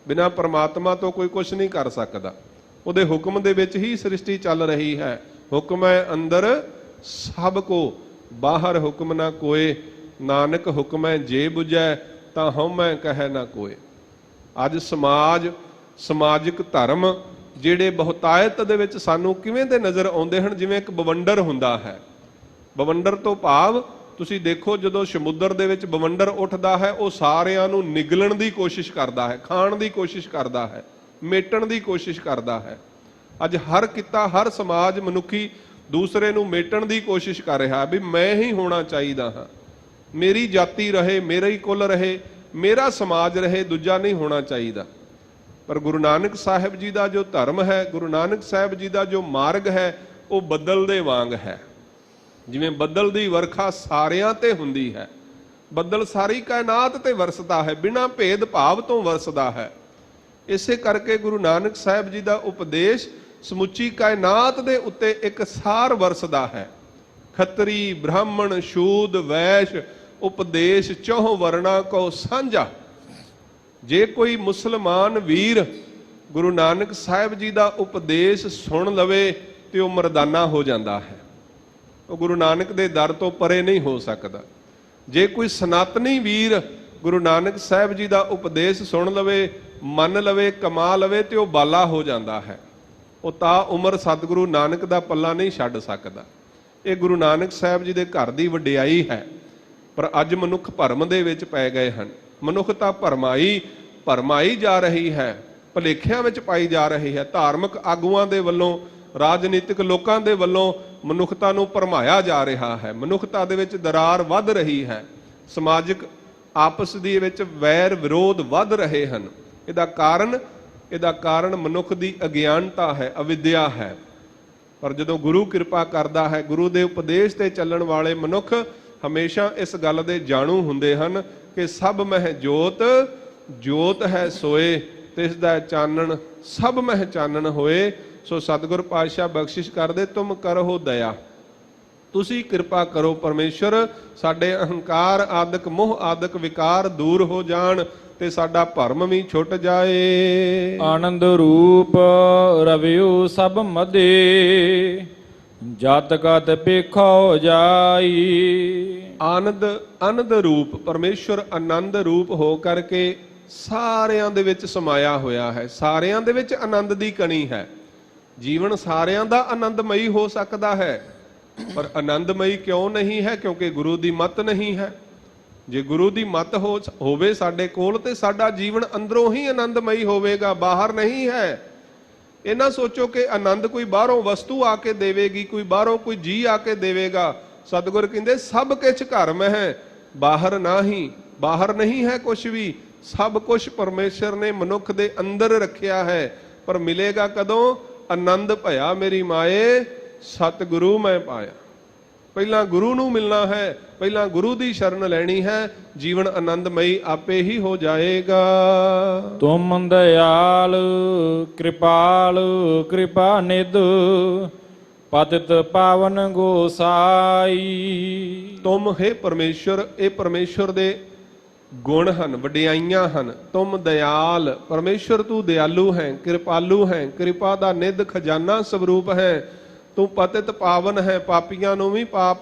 ਬਿਨਾਂ ਪਰਮਾਤਮਾ ਤੋਂ ਕੋਈ ਕੁਝ ਨਹੀਂ ਕਰ ਸਕਦਾ। ਉਹਦੇ ਹੁਕਮ ਦੇ ਵਿੱਚ ਹੀ ਸ੍ਰਿਸ਼ਟੀ ਚੱਲ ਰਹੀ ਹੈ। ਹੁਕਮ ਹੈ ਅੰਦਰ ਸਭ ਕੋ, ਬਾਹਰ ਹੁਕਮ ਨਾ ਕੋਏ। ਨਾਨਕ ਹੁਕਮ ਹੈ ਜੇ ਬੁਝੈ, ਤਾਂ ਹਉਮੈ ਕਹੈ ਨਾ ਕੋਏ। ਅੱਜ ਸਮਾਜਿਕ ਧਰਮ ਜਿਹੜੇ ਬਹੁਤਾਇਤ ਦੇ ਵਿੱਚ ਸਾਨੂੰ ਕਿਵੇਂ ਦੇ ਨਜ਼ਰ ਆਉਂਦੇ ਹਨ? ਜਿਵੇਂ ਇੱਕ ਬਵੰਡਰ ਹੁੰਦਾ ਹੈ। ਬਵੰਡਰ ਤੋਂ ਭਾਵ ਤੁਸੀਂ ਦੇਖੋ, ਜਦੋਂ ਸਮੁੰਦਰ ਦੇ ਵਿੱਚ ਬਵੰਡਰ ਉੱਠਦਾ ਹੈ, ਉਹ ਸਾਰਿਆਂ ਨੂੰ ਨਿਗਲਣ ਦੀ ਕੋਸ਼ਿਸ਼ ਕਰਦਾ ਹੈ, ਖਾਣ ਦੀ ਕੋਸ਼ਿਸ਼ ਕਰਦਾ ਹੈ, ਮੇਟਣ ਦੀ ਕੋਸ਼ਿਸ਼ ਕਰਦਾ ਹੈ। ਅੱਜ ਹਰ ਕਿੱਤਾ, ਹਰ ਸਮਾਜ ਮਨੁੱਖੀ ਦੂਸਰੇ ਨੂੰ ਮੇਟਣ ਦੀ ਕੋਸ਼ਿਸ਼ ਕਰ ਰਿਹਾ ਵੀ ਮੈਂ ਹੀ ਹੋਣਾ ਚਾਹੀਦਾ ਹਾਂ, ਮੇਰੀ ਜਾਤੀ ਰਹੇ, ਮੇਰਾ ਹੀ ਕੁਲ ਰਹੇ, ਮੇਰਾ ਸਮਾਜ ਰਹੇ, ਦੂਜਾ ਨਹੀਂ ਹੋਣਾ ਚਾਹੀਦਾ। ਪਰ ਗੁਰੂ ਨਾਨਕ ਸਾਹਿਬ ਜੀ ਦਾ ਜੋ ਧਰਮ ਹੈ, ਗੁਰੂ ਨਾਨਕ ਸਾਹਿਬ ਜੀ ਦਾ ਜੋ ਮਾਰਗ ਹੈ, ਉਹ ਬੱਦਲ ਦੇ ਵਾਂਗ ਹੈ। ਜਿਵੇਂ ਬੱਦਲ ਦੀ ਵਰਖਾ ਸਾਰਿਆਂ ਤੇ ਹੁੰਦੀ ਹੈ, ਬੱਦਲ ਸਾਰੀ ਕਾਇਨਾਤ ਤੇ ਵਰਸਦਾ ਹੈ, ਬਿਨਾਂ ਭੇਦ ਭਾਵ ਤੋਂ ਵਰਸਦਾ ਹੈ। ਇਸੇ ਕਰਕੇ ਗੁਰੂ ਨਾਨਕ ਸਾਹਿਬ ਜੀ ਦਾ ਉਪਦੇਸ਼ ਸਮੁੱਚੀ ਕਾਇਨਾਤ ਦੇ ਉੱਤੇ ਇੱਕ ਸਾਰ ਵਰਸਦਾ ਹੈ। ਖੱਤਰੀ ਬ੍ਰਾਹਮਣ ਸ਼ੂਦ ਵੈਸ਼ ਉਪਦੇਸ਼ ਚੌਹ ਵਰਣਾ ਕੋ ਸਾਂਝਾ। ਜੇ ਕੋਈ ਮੁਸਲਮਾਨ ਵੀਰ ਗੁਰੂ ਨਾਨਕ ਸਾਹਿਬ ਜੀ ਦਾ ਉਪਦੇਸ਼ ਸੁਣ ਲਵੇ ਤੇ ਉਹ ਮਰਦਾਨਾ ਹੋ ਜਾਂਦਾ ਹੈ, ਉਹ ਗੁਰੂ ਨਾਨਕ ਦੇ ਦਰ ਤੋਂ ਪਰੇ ਨਹੀਂ ਹੋ ਸਕਦਾ। ਜੇ ਕੋਈ ਸਨਾਤਨੀ ਵੀਰ ਗੁਰੂ ਨਾਨਕ ਸਾਹਿਬ ਜੀ ਦਾ ਉਪਦੇਸ਼ ਸੁਣ ਲਵੇ, ਮੰਨ ਲਵੇ, ਕਮਾ ਲਵੇ ਤੇ ਉਹ ਬਾਲਾ ਹੋ ਜਾਂਦਾ ਹੈ। ਉਹ ਤਾਂ ਉਮਰ ਸਤਿਗੁਰੂ ਨਾਨਕ ਦਾ ਪੱਲਾ ਨਹੀਂ ਛੱਡ ਸਕਦਾ। ਇਹ ਗੁਰੂ ਨਾਨਕ ਸਾਹਿਬ ਜੀ ਦੇ ਘਰ ਦੀ ਵਡਿਆਈ ਹੈ। ਪਰ ਅੱਜ ਮਨੁੱਖ ਭਰਮ ਦੇ ਵਿੱਚ ਪੈ ਗਏ ਹਨ। ਮਨੁੱਖਤਾ ਭਰਮਾਈ ਜਾ ਰਹੀ ਹੈ, ਭੁਲੇਖਿਆਂ ਵਿੱਚ ਪਾਈ ਜਾ ਰਹੀ ਹੈ। ਧਾਰਮਿਕ ਆਗੂਆਂ ਦੇ ਵੱਲੋਂ, ਰਾਜਨੀਤਿਕ ਲੋਕਾਂ ਦੇ ਵੱਲੋਂ ਮਨੁੱਖਤਾ ਨੂੰ ਭਰਮਾਇਆ ਜਾ ਰਿਹਾ ਹੈ। ਮਨੁੱਖਤਾ ਦੇ ਵਿੱਚ ਦਰਾਰ ਵੱਧ ਰਹੀ ਹੈ। ਸਮਾਜਿਕ ਆਪਸ ਦੇ ਵਿੱਚ ਵੈਰ ਵਿਰੋਧ ਵੱਧ ਰਹੇ ਹਨ। ਇਹਦਾ ਕਾਰਨ ਮਨੁੱਖ ਦੀ ਅਗਿਆਨਤਾ ਹੈ, ਅਵਿਦਿਆ ਹੈ। ਪਰ ਜਦੋਂ ਗੁਰੂ ਕਿਰਪਾ ਕਰਦਾ ਹੈ, ਗੁਰੂ ਦੇ ਉਪਦੇਸ਼ ਤੇ ਚੱਲਣ ਵਾਲੇ ਮਨੁੱਖ ਹਮੇਸ਼ਾ ਇਸ ਗੱਲ ਦੇ ਜਾਣੂ ਹੁੰਦੇ ਹਨ ਕਿ ਸਭ ਮਹਿ ਜੋਤ ਹੈ ਸੋਏ, ਤਿਸ ਦਾ ਚਾਨਣ ਸਭ ਮਹਿ ਚਾਨਣ ਹੋਏ। ਸੋ ਸਤਿਗੁਰ ਪਾਤਸ਼ਾਹ ਬਖਸ਼ਿਸ਼ ਕਰਦੇ, ਤੁਮ ਕਰੋ ਦਇਆ, ਤੁਸੀਂ ਕਿਰਪਾ ਕਰੋ ਪਰਮੇਸ਼ਰ, ਸਾਡੇ ਅਹੰਕਾਰ ਆਦਿਕ ਮੋਹ ਆਦਿਕ ਵਿਕਾਰ ਦੂਰ ਹੋ ਜਾਣ ਤੇ ਸਾਡਾ ਭਰਮ ਵੀ ਛੁੱਟ ਜਾਏ। ਆਨੰਦ ਰੂਪ ਰਵਿਉ ਸਭ ਮਦੇ, ਜਤ ਕਤ ਪੇਖੋ ਜਾਈ। ਆਨੰਦ ਰੂਪ ਪਰਮੇਸ਼ਰ ਆਨੰਦ ਰੂਪ ਹੋ ਕਰਕੇ ਸਾਰਿਆਂ ਦੇ ਵਿੱਚ ਸਮਾਇਆ ਹੋਇਆ ਹੈ। ਸਾਰਿਆਂ ਦੇ ਵਿੱਚ ਆਨੰਦ ਦੀ ਕਣੀ ਹੈ। ਜੀਵਨ ਸਾਰਿਆਂ ਦਾ ਆਨੰਦਮਈ ਹੋ ਸਕਦਾ ਹੈ, ਪਰ ਆਨੰਦਮਈ ਕਿਉਂ ਨਹੀਂ ਹੈ? ਕਿਉਂਕਿ ਗੁਰੂ ਦੀ ਮੱਤ ਨਹੀਂ ਹੈ। ਜੇ ਗੁਰੂ ਦੀ ਮੱਤ ਹੋਵੇ ਸਾਡੇ ਕੋਲ ਤੇ ਸਾਡਾ ਜੀਵਨ ਅੰਦਰੋਂ ਹੀ ਆਨੰਦਮਈ ਹੋਵੇਗਾ, ਬਾਹਰ ਨਹੀਂ ਹੈ। ਇਹ ਨਾ ਸੋਚੋ ਕਿ ਆਨੰਦ ਕੋਈ ਬਾਹਰੋਂ ਵਸਤੂ ਆ ਕੇ ਦੇਵੇਗੀ, ਕੋਈ ਬਾਹਰੋਂ ਕੋਈ ਜੀ ਆ ਕੇ ਦੇਵੇਗਾ। ਸਤਿਗੁਰ ਕਹਿੰਦੇ ਸਭ ਕੁਛ ਘਰ ਮੈਂ ਹੈ, ਬਾਹਰ ਨਹੀਂ ਹੈ ਕੁਛ ਵੀ। ਸਭ ਕੁਛ ਪਰਮੇਸ਼ਰ ਨੇ ਮਨੁੱਖ ਦੇ ਅੰਦਰ ਰੱਖਿਆ ਹੈ। ਪਰ ਮਿਲੇਗਾ ਕਦੋਂ? ਆਨੰਦ ਭਇਆ ਮੇਰੀ ਮਾਏ, ਸਤਿਗੁਰੂ ਮੈਂ ਪਾਇਆ। ਪਹਿਲਾਂ ਗੁਰੂ ਨੂੰ ਮਿਲਣਾ ਹੈ, ਪਹਿਲਾਂ ਗੁਰੂ ਦੀ ਸ਼ਰਨ ਲੈਣੀ ਹੈ। ਜੀਵਨ ਆਨੰਦਮਈ ਆਪੇ ਹੀ ਹੋ ਜਾਏਗਾ। ਤੁਮ ਦਇਆਲ ਕਿਰਪਾਲ ਕਿਰਪਾ ਨਿਧ, ਪਤਿਤ ਪਾਵਨ ਗੋਸਾਈ। ਤੁਮ ਹੈ ਪਰਮੇਸ਼ਰ, ਇਹ ਪਰਮੇਸ਼ਰ ਦੇ ਗੁਣ ਹਨ, ਵਡਿਆਈਆਂ ਹਨ। ਤੁਮ ਦਇਆਲ, ਪਰਮੇਸ਼ਰ ਤੂੰ ਦਿਆਲੂ ਹੈ, ਕਿਰਪਾਲੂ ਹੈ, ਕਿਰਪਾ ਦਾ ਨਿਧ ਖਜ਼ਾਨਾ ਸਰੂਪ ਹੈ। ਤੂੰ ਪਤਿਤ ਪਾਵਨ ਹੈ, ਪਾਪੀਆਂ ਨੂੰ ਵੀ ਪਾਪ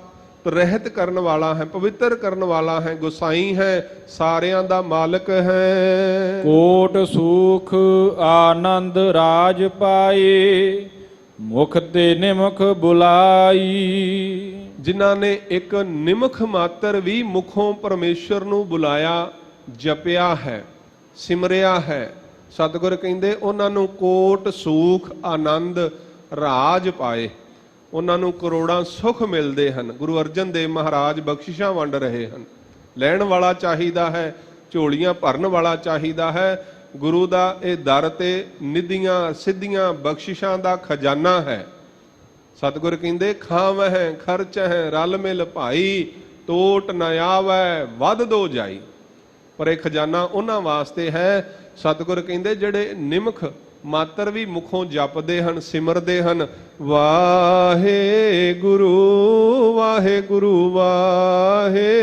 ਰਹਿਤ ਕਰਨ ਵਾਲਾ ਹੈ, ਪਵਿੱਤਰ ਕਰਨ ਵਾਲਾ ਹੈ, ਗੁਸਾਈ ਹੈ, ਸਾਰਿਆਂ ਦਾ ਮਾਲਕ ਹੈ। ਕੋਟ ਸੁਖ ਆਨੰਦ ਰਾਜ ਪਾਏ, ਮੁਖ ਤੇ ਨਿਮਖ ਬੁਲਾਈ। ਜਿਨ੍ਹਾਂ ਨੇ ਇੱਕ ਨਿਮਖ ਮਾਤਰ ਵੀ ਮੁਖੋਂ ਪਰਮੇਸ਼ਰ ਨੂੰ ਬੁਲਾਇਆ, ਜਪਿਆ ਹੈ, ਸਿਮਰਿਆ ਹੈ, ਸਤਿਗੁਰ ਕਹਿੰਦੇ ਉਹਨਾਂ ਨੂੰ ਕੋਟ ਸੂਖ ਆਨੰਦ ਰਾਜ ਪਾਏ, ਉਹਨਾਂ ਨੂੰ ਕਰੋੜਾਂ ਸੁਖ ਮਿਲਦੇ ਹਨ। ਗੁਰੂ ਅਰਜਨ ਦੇਵ ਮਹਾਰਾਜ ਬਖਸ਼ਿਸ਼ਾਂ ਵੰਡ ਰਹੇ ਹਨ। ਲੈਣ ਵਾਲਾ ਚਾਹੀਦਾ ਹੈ, ਝੋਲੀਆਂ ਭਰਨ ਵਾਲਾ ਚਾਹੀਦਾ ਹੈ। ਗੁਰੂ ਦਾ ਇਹ ਦਰ ਤੇ ਨਿਧੀਆਂ ਸਿੱਧੀਆਂ ਬਖਸ਼ਿਸ਼ਾਂ ਦਾ ਖਜ਼ਾਨਾ ਹੈ। ਸਤਿਗੁਰ ਕਹਿੰਦੇ ਖਾਵਹਿ ਖਰਚਹਿ ਰਲ ਮਿਲ ਭਾਈ, ਟੋਟ ਨ ਆਵੈ ਵੱਧ ਦੋ ਜਾਈ। ਪਰ ਇਹ ਖਜ਼ਾਨਾ ਉਹਨਾਂ ਵਾਸਤੇ ਹੈ, ਸਤਿਗੁਰ ਕਹਿੰਦੇ ਜਿਹੜੇ ਨਿਮਖ ਮਾਤਰ ਵੀ ਮੁਖੋਂ ਜਪਦੇ ਹਨ, ਸਿਮਰਦੇ ਹਨ। ਵਾਹਿਗੁਰੂ ਵਾਹਿਗੁਰੂ ਵਾਹਿਗੁਰੂ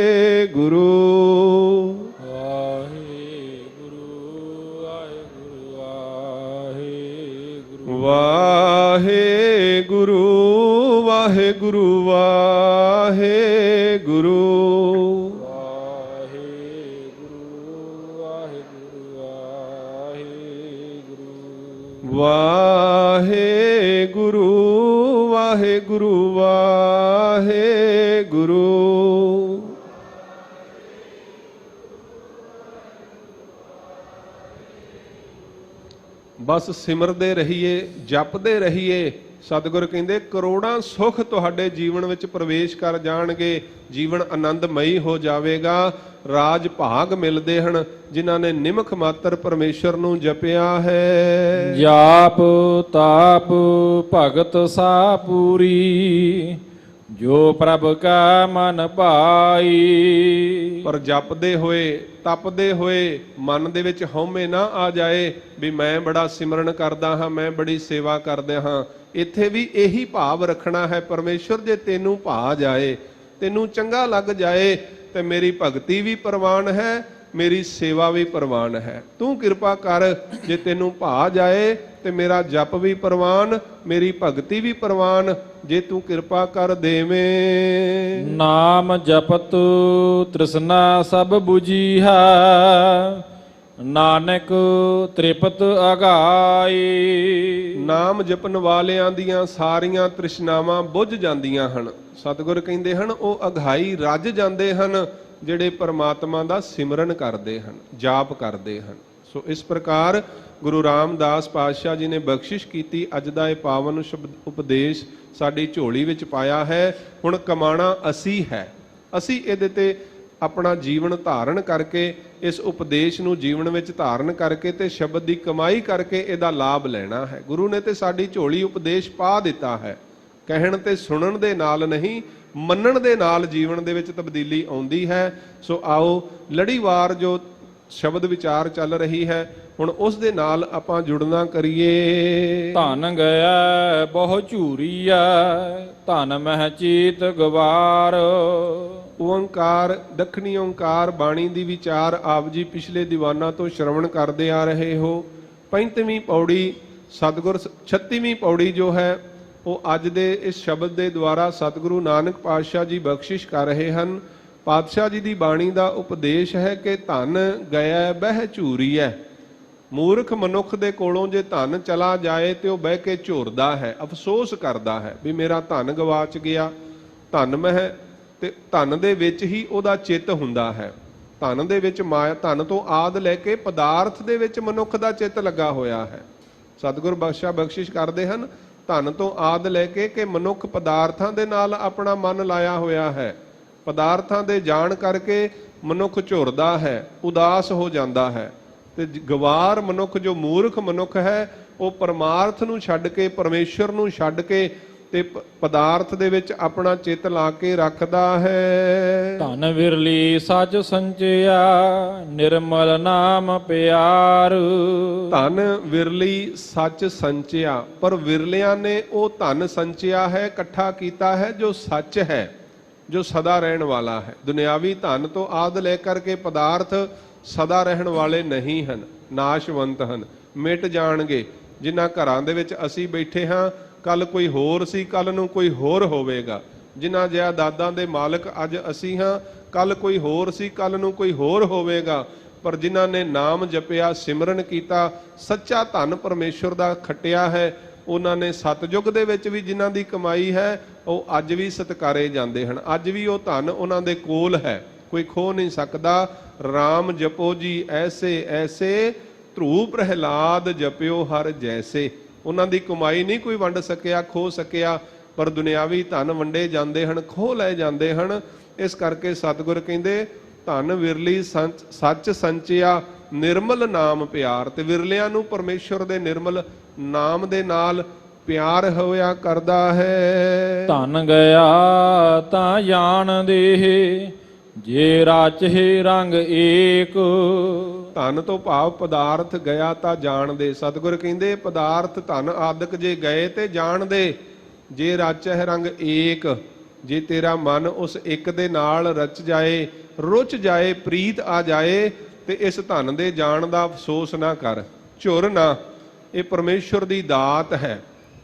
ਵਾਹਿਗੁਰੂ ਵਾਹਿਗੁਰੂ ਵਾਹਿਗੁਰੂ ਵਾਹਿਗੁਰੂ ਵਾਹਿਗੁਰੂ ਵਾਹਿਗੁਰੂ। ਬਸ ਸਿਮਰਦੇ ਰਹੀਏ, ਜਪਦੇ ਰਹੀਏ। ਸਤਿਗੁਰ ਕਹਿੰਦੇ ਕਰੋੜਾਂ ਸੁੱਖ ਤੁਹਾਡੇ ਜੀਵਨ ਵਿੱਚ ਪ੍ਰਵੇਸ਼ ਕਰ ਜਾਣਗੇ, ਜੀਵਨ ਆਨੰਦਮਈ ਹੋ ਜਾਵੇਗਾ, ਰਾਜ ਭਾਗ ਮਿਲਦੇ ਹਨ ਜਿਨ੍ਹਾਂ ਨੇ ਨਿਮਖ ਮਾਤਰ ਪਰਮੇਸ਼ਰ ਨੂੰ ਜਪਿਆ ਹੈ। ਜਾਪ ਤਾਪ ਭਗਤ ਸਾ ਪੂਰੀ, ਜੋ ਪ੍ਰਭ ਕਾ ਮਨ ਭਾਈ। ਪਰ ਜਪਦੇ ਹੋਏ ਤਪਦੇ ਹੋਏ ਮਨ ਦੇ ਵਿੱਚ ਹਉਮੈ ਨਾ ਆ ਜਾਏ ਵੀ ਮੈਂ ਬੜਾ ਸਿਮਰਨ ਕਰਦਾ ਹਾਂ, ਮੈਂ ਬੜੀ ਸੇਵਾ ਕਰਦਾ ਹਾਂ। ਇੱਥੇ ਵੀ ਇਹੀ ਭਾਵ ਰੱਖਣਾ ਹੈ, ਪਰਮੇਸ਼ਰ ਜੇ ਤੈਨੂੰ ਭਾ ਜਾਏ, ਤੈਨੂੰ ਚੰਗਾ ਲੱਗ ਜਾਏ ਤੇ ਮੇਰੀ ਭਗਤੀ ਵੀ ਪ੍ਰਵਾਨ ਹੈ, ਮੇਰੀ ਸੇਵਾ ਵੀ ਪ੍ਰਵਾਨ ਹੈ। ਤੂੰ ਕਿਰਪਾ ਕਰ, ਜੇ ਤੈਨੂੰ ਭਾ ਜਾਏ ਤੇ ਮੇਰਾ ਜਪ ਵੀ ਪ੍ਰਵਾਨ, ਮੇਰੀ ਭਗਤੀ ਵੀ ਪ੍ਰਵਾਨ, ਜੇ ਤੂੰ ਕਿਰਪਾ ਕਰ ਦੇਵੇਂ। ਨਾਮ ਜਪਤ ਤ੍ਰਿਸ਼ਨਾ ਸਭ 부ਜੀਹਾ, ਨਾਨਕ ਤ੍ਰਿਪਤ ਅਗਾਈ। ਨਾਮ ਜਪਣ ਵਾਲਿਆਂ ਦੀਆਂ ਸਾਰੀਆਂ ਤ੍ਰਿਸ਼ਨਾਵਾਂ ਬੁੱਝ ਜਾਂਦੀਆਂ ਹਨ। ਸਤਿਗੁਰ ਕਹਿੰਦੇ ਹਨ ਉਹ ਅਘਾਈ ਰੱਜ ਜਾਂਦੇ ਹਨ ਜਿਹੜੇ ਪਰਮਾਤਮਾ ਦਾ ਸਿਮਰਨ ਕਰਦੇ ਹਨ, ਜਾਪ ਕਰਦੇ ਹਨ। ਸੋ ਇਸ ਪ੍ਰਕਾਰ ਗੁਰੂ ਰਾਮਦਾਸ ਪਾਤਸ਼ਾਹ ਜੀ ਨੇ ਬਖਸ਼ਿਸ਼ ਕੀਤੀ। ਅੱਜ ਦਾ ਇਹ ਪਾਵਨ ਸ਼ਬਦ ਉਪਦੇਸ਼ ਸਾਡੀ ਝੋਲੀ ਵਿੱਚ ਪਾਇਆ ਹੈ। ਹੁਣ ਕਮਾਣਾ ਅਸੀਂ ਹੈ, ਅਸੀਂ ਇਹਦੇ ਤੇ ਆਪਣਾ ਜੀਵਨ ਧਾਰਨ ਕਰਕੇ, ਇਸ ਉਪਦੇਸ਼ ਨੂੰ ਜੀਵਨ ਵਿੱਚ ਧਾਰਨ ਕਰਕੇ ਤੇ ਸ਼ਬਦ ਦੀ ਕਮਾਈ ਕਰਕੇ ਇਹਦਾ ਲਾਭ ਲੈਣਾ ਹੈ। ਗੁਰੂ ਨੇ ਤੇ ਸਾਡੀ ਝੋਲੀ ਉਪਦੇਸ਼ ਪਾ ਦਿੱਤਾ ਹੈ। ਕਹਿਣ ਤੇ ਸੁਣਨ ਦੇ ਨਾਲ ਨਹੀਂ, ਮੰਨਣ ਦੇ ਨਾਲ ਜੀਵਨ ਦੇ ਵਿੱਚ ਤਬਦੀਲੀ ਆਉਂਦੀ ਹੈ। ਸੋ ਆਓ ਲੜੀਵਾਰ ਜੋ ਸ਼ਬਦ ਵਿਚਾਰ ਚੱਲ ਰਹੀ ਹੈ, ਹੁਣ ਉਸ ਦੇ ਨਾਲ ਆਪਾਂ ਜੁੜਨਾ ਕਰੀਏ। ਧਨ ਗਿਆ ਬਹੁ ਝੂਰੀਆ, ਧਨ ਮਹਿ ਚੀਤ ਗਵਾਰ। ਓੰਕਾਰ ਦੱਖਣੀ ਓੰਕਾਰ ਬਾਣੀ ਦੀ ਵਿਚਾਰ ਆਪ ਜੀ ਪਿਛਲੇ ਦੀਵਾਨਾਂ ਤੋਂ ਸ਼ਰਵਣ ਕਰਦੇ ਆ ਰਹੇ ਹੋ। 35ਵੀਂ ਪੌੜੀ ਸਤਿਗੁਰ 36ਵੀਂ ਪੌੜੀ ਜੋ ਹੈ ਉਹ ਅੱਜ ਦੇ ਇਸ ਸ਼ਬਦ ਦੇ ਦੁਆਰਾ ਸਤਿਗੁਰੂ ਨਾਨਕ ਪਾਤਸ਼ਾਹ ਜੀ ਬਖਸ਼ਿਸ਼ ਕਰ ਰਹੇ ਹਨ। ਪਾਤਸ਼ਾਹ ਜੀ ਦੀ ਬਾਣੀ ਦਾ ਉਪਦੇਸ਼ ਹੈ ਕਿ ਧਨ ਗਿਆ ਬਹਿ ਝੂਰੀਐ। ਮੂਰਖ ਮਨੁੱਖ ਦੇ ਕੋਲੋਂ ਜੇ ਧਨ ਚਲਾ ਜਾਏ ਤੇ ਉਹ ਬਹਿ ਕੇ ਝੁਰਦਾ ਹੈ, ਅਫਸੋਸ ਕਰਦਾ ਹੈ ਵੀ ਮੇਰਾ ਧਨ ਗਵਾਚ ਗਿਆ। ਧਨ ਮਹਿ ਤੇ ਧਨ ਦੇ ਵਿੱਚ ਹੀ ਉਹਦਾ ਚਿੱਤ ਹੁੰਦਾ ਹੈ। ਧਨ ਦੇ ਵਿੱਚ ਮਾਇਆ, ਧਨ ਤੋਂ ਆਦ ਲੈ ਕੇ ਪਦਾਰਥ ਦੇ ਵਿੱਚ ਮਨੁੱਖ ਦਾ ਚਿੱਤ ਲੱਗਾ ਹੋਇਆ ਹੈ। ਸਤਿਗੁਰ ਬਖਸ਼ਿਸ਼ ਕਰਦੇ ਹਨ ਧਨ ਤੋਂ ਆਦ ਲੈ ਕੇ ਕਿ ਮਨੁੱਖ ਪਦਾਰਥਾਂ ਦੇ ਨਾਲ ਆਪਣਾ ਮਨ ਲਾਇਆ ਹੋਇਆ ਹੈ। ਪਦਾਰਥਾਂ ਦੇ ਜਾਣ ਕਰਕੇ ਮਨੁੱਖ ਝੁਰਦਾ ਹੈ, ਉਦਾਸ ਹੋ ਜਾਂਦਾ ਹੈ। ਤੇ ਗਵਾਰ ਮਨੁੱਖ, ਜੋ ਮੂਰਖ ਮਨੁੱਖ ਹੈ, ਉਹ ਪਰਮਾਰਥ ਨੂੰ ਛੱਡ ਕੇ, ਪਰਮੇਸ਼ਰ ਨੂੰ ਛੱਡ ਕੇ ਤੇ ਪਦਾਰਥ ਦੇ ਵਿੱਚ ਆਪਣਾ ਚਿੱਤ ਲਾ ਕੇ ਰੱਖਦਾ ਹੈ। ਧਨ ਵਿਰਲੀ ਸੱਚ ਸੰਚਿਆ, ਨਿਰਮਲ ਨਾਮ ਪਿਆਰ। ਧਨ ਵਿਰਲੀ ਸੱਚ ਸੰਚਿਆ, ਪਰ ਵਿਰਲਿਆਂ ਨੇ ਉਹ ਧਨ ਸੰਚਿਆ ਹੈ, ਇਕੱਠਾ ਕੀਤਾ ਹੈ ਜੋ ਸੱਚ ਹੈ, ਜੋ ਸਦਾ ਰਹਿਣ ਵਾਲਾ ਹੈ। ਦੁਨਿਆਵੀ ਧਨ ਤੋਂ ਆਦ ਲੈ ਕਰਕੇ ਪਦਾਰਥ ਸਦਾ ਰਹਿਣ ਵਾਲੇ ਨਹੀਂ ਹਨ, ਨਾਸ਼ਵੰਤ ਹਨ, ਮਿਟ ਜਾਣਗੇ। ਜਿਨ੍ਹਾਂ ਘਰਾਂ ਦੇ ਵਿੱਚ ਅਸੀਂ ਬੈਠੇ ਹਾਂ, ਕੱਲ ਕੋਈ ਹੋਰ ਸੀ, ਕੱਲ ਨੂੰ ਕੋਈ ਹੋਰ ਹੋਵੇਗਾ। ਜਿਨ੍ਹਾਂ ਜਾਇਦਾਦਾਂ ਦੇ ਮਾਲਕ ਅੱਜ ਅਸੀਂ ਹਾਂ, ਕੱਲ ਕੋਈ ਹੋਰ ਸੀ, ਕੱਲ ਨੂੰ ਕੋਈ ਹੋਰ ਹੋਵੇਗਾ। ਪਰ ਜਿਨ੍ਹਾਂ ਨੇ ਨਾਮ ਜਪਿਆ, ਸਿਮਰਨ ਕੀਤਾ, ਸੱਚਾ ਧਨ ਪਰਮੇਸ਼ਰ ਦਾ ਖੱਟਿਆ ਹੈ, ਉਹਨਾਂ ਨੇ ਸਤਜੁਗ ਦੇ ਵਿੱਚ ਵੀ ਜਿਨ੍ਹਾਂ ਦੀ ਕਮਾਈ ਹੈ ਉਹ ਅੱਜ ਵੀ ਸਤਿਕਾਰੇ ਜਾਂਦੇ ਹਨ। ਅੱਜ ਵੀ ਉਹ ਧਨ ਉਹਨਾਂ ਦੇ ਕੋਲ ਹੈ, ਕੋਈ ਖੋ ਨਹੀਂ ਸਕਦਾ। ਰਾਮ ਜਪੋ ਜੀ ਐਸੇ ਐਸੇ, ਧਰੂ ਪ੍ਰਹਿਲਾਦ ਜਪਿਓ ਹਰ ਜੈਸੇ। ਉਹਨਾਂ ਦੀ ਕਮਾਈ ਨਹੀਂ ਕੋਈ ਵੰਡ ਸਕਿਆ, ਖੋ ਸਕਿਆ, ਪਰ ਦੁਨਿਆਵੀ ਧਨ ਵੰਡੇ ਜਾਂਦੇ ਹਨ, ਖੋਹ ਲਏ ਜਾਂਦੇ ਹਨ। ਇਸ ਕਰਕੇ ਸਤਿਗੁਰ ਕਹਿੰਦੇ ਧਨ ਵਿਰਲੀ ਸੱਚ ਸੰਚਿਆ, ਨਿਰਮਲ ਨਾਮ ਪਿਆਰ। ਤੇ ਵਿਰਲਿਆਂ ਨੂੰ ਪਰਮੇਸ਼ਵਰ ਦੇ ਨਿਰਮਲ ਨਾਮ ਦੇ ਨਾਲ ਪਿਆਰ ਹੋਇਆ ਕਰਦਾ ਹੈ। ਧਨ ਗਿਆ ਤਾਂ ਜਾਣ ਦੇ, ਜੇ ਰਾਚੇ ਰੰਗ ਏਕ। ਧਨ ਤੋਂ ਭਾਵ ਪਦਾਰਥ ਗਿਆ ਤਾਂ ਜਾਣਦੇ। ਸਤਿਗੁਰ ਕਹਿੰਦੇ ਪਦਾਰਥ ਧਨ ਆਦਿਕ ਜੇ ਗਏ ਤੇ ਜਾਣਦੇ। ਜੇ ਰਾਚਹਿ ਰੰਗ ਏਕ, ਜੇ ਤੇਰਾ ਮਨ ਉਸ ਇੱਕ ਦੇ ਨਾਲ ਰਚ ਜਾਏ, ਰੁੱਚ ਜਾਏ, ਪ੍ਰੀਤ ਆ ਜਾਏ, ਤੇ ਇਸ ਧਨ ਦੇ ਜਾਣ ਦਾ ਅਫਸੋਸ ਨਾ ਕਰ, ਝੁਰ ਨਾ। ਇਹ ਪਰਮੇਸ਼ਵਰ ਦੀ ਦਾਤ ਹੈ,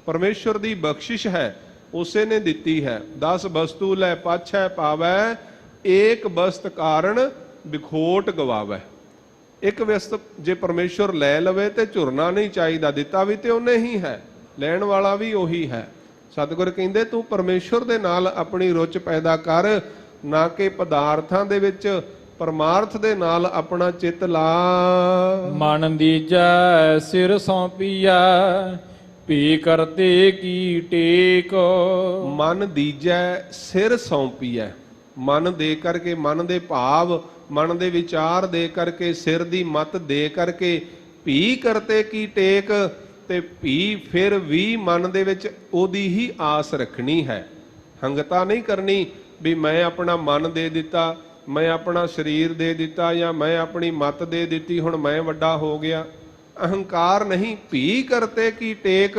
ਪਰਮੇਸ਼ਵਰ ਦੀ ਬਖਸ਼ਿਸ਼ ਹੈ, ਉਸੇ ਨੇ ਦਿੱਤੀ ਹੈ। 10 ਵਸਤੂ ਲੈ ਪਾਛੈ ਪਾਵੈ, ਏਕ ਵਸਤ ਕਾਰਨ ਵਿਖੋਟ ਗਵਾਵੈ। ਇੱਕ ਵਸਤ ਜੇ ਪਰਮੇਸ਼ਵਰ ਲੈ ਲਵੇ ਤੇ ਝੁਰਨਾ ਨਹੀਂ ਚਾਹੀਦਾ। ਦਿੱਤਾ ਵੀ ਤੇ ਉਹਨੇ ਹੀ ਹੈ, ਲੈਣ ਵਾਲਾ ਵੀ ਉਹੀ ਹੈ। ਸਤਿਗੁਰ ਕਹਿੰਦੇ ਤੂੰ ਪਰਮੇਸ਼ਵਰ ਦੇ ਨਾਲ ਆਪਣੀ ਰੁਚ ਪੈਦਾ ਕਰ, ਨਾ ਕਿ ਪਦਾਰਥਾਂ ਦੇ ਵਿੱਚ। ਪਰਮਾਰਥ ਦੇ ਨਾਲ ਆਪਣਾ ਚਿੱਤ ਲਾ। ਮਨ ਦੀਜੈ ਸਿਰ ਸੌਂਪੀਐ, ਭੀ ਕਰਤੇ ਕੀ ਟੇਕ। ਮਨ ਦੀਜੈ ਸਿਰ ਸੌਂਪੀਐ, ਮਨ ਦੇ ਕਰਕੇ, ਮਨ ਦੇ ਭਾਵ, ਮਨ ਦੇ ਵਿਚਾਰ ਦੇ ਕਰਕੇ, ਸਿਰ ਦੀ ਮਤ ਦੇ ਕਰਕੇ, ਭੀ ਕਰਤੇ ਕੀ ਟੇਕ। ਤੇ ਭੀ ਫਿਰ ਵੀ ਮਨ ਦੇ ਵਿੱਚ ਉਹਦੀ ਹੀ ਆਸ ਰੱਖਣੀ ਹੈ, ਹੰਗਤਾ ਨਹੀਂ ਕਰਨੀ ਵੀ ਮੈਂ ਆਪਣਾ ਮਨ ਦੇ ਦਿੱਤਾ, ਮੈਂ ਆਪਣਾ ਸਰੀਰ ਦੇ ਦਿੱਤਾ, ਜਾਂ ਮੈਂ ਆਪਣੀ ਮਤ ਦੇ ਦਿੱਤੀ, ਹੁਣ ਮੈਂ ਵੱਡਾ ਹੋ ਗਿਆ। ਅਹੰਕਾਰ ਨਹੀਂ। ਭੀ ਕਰਤੇ ਕੀ ਟੇਕ,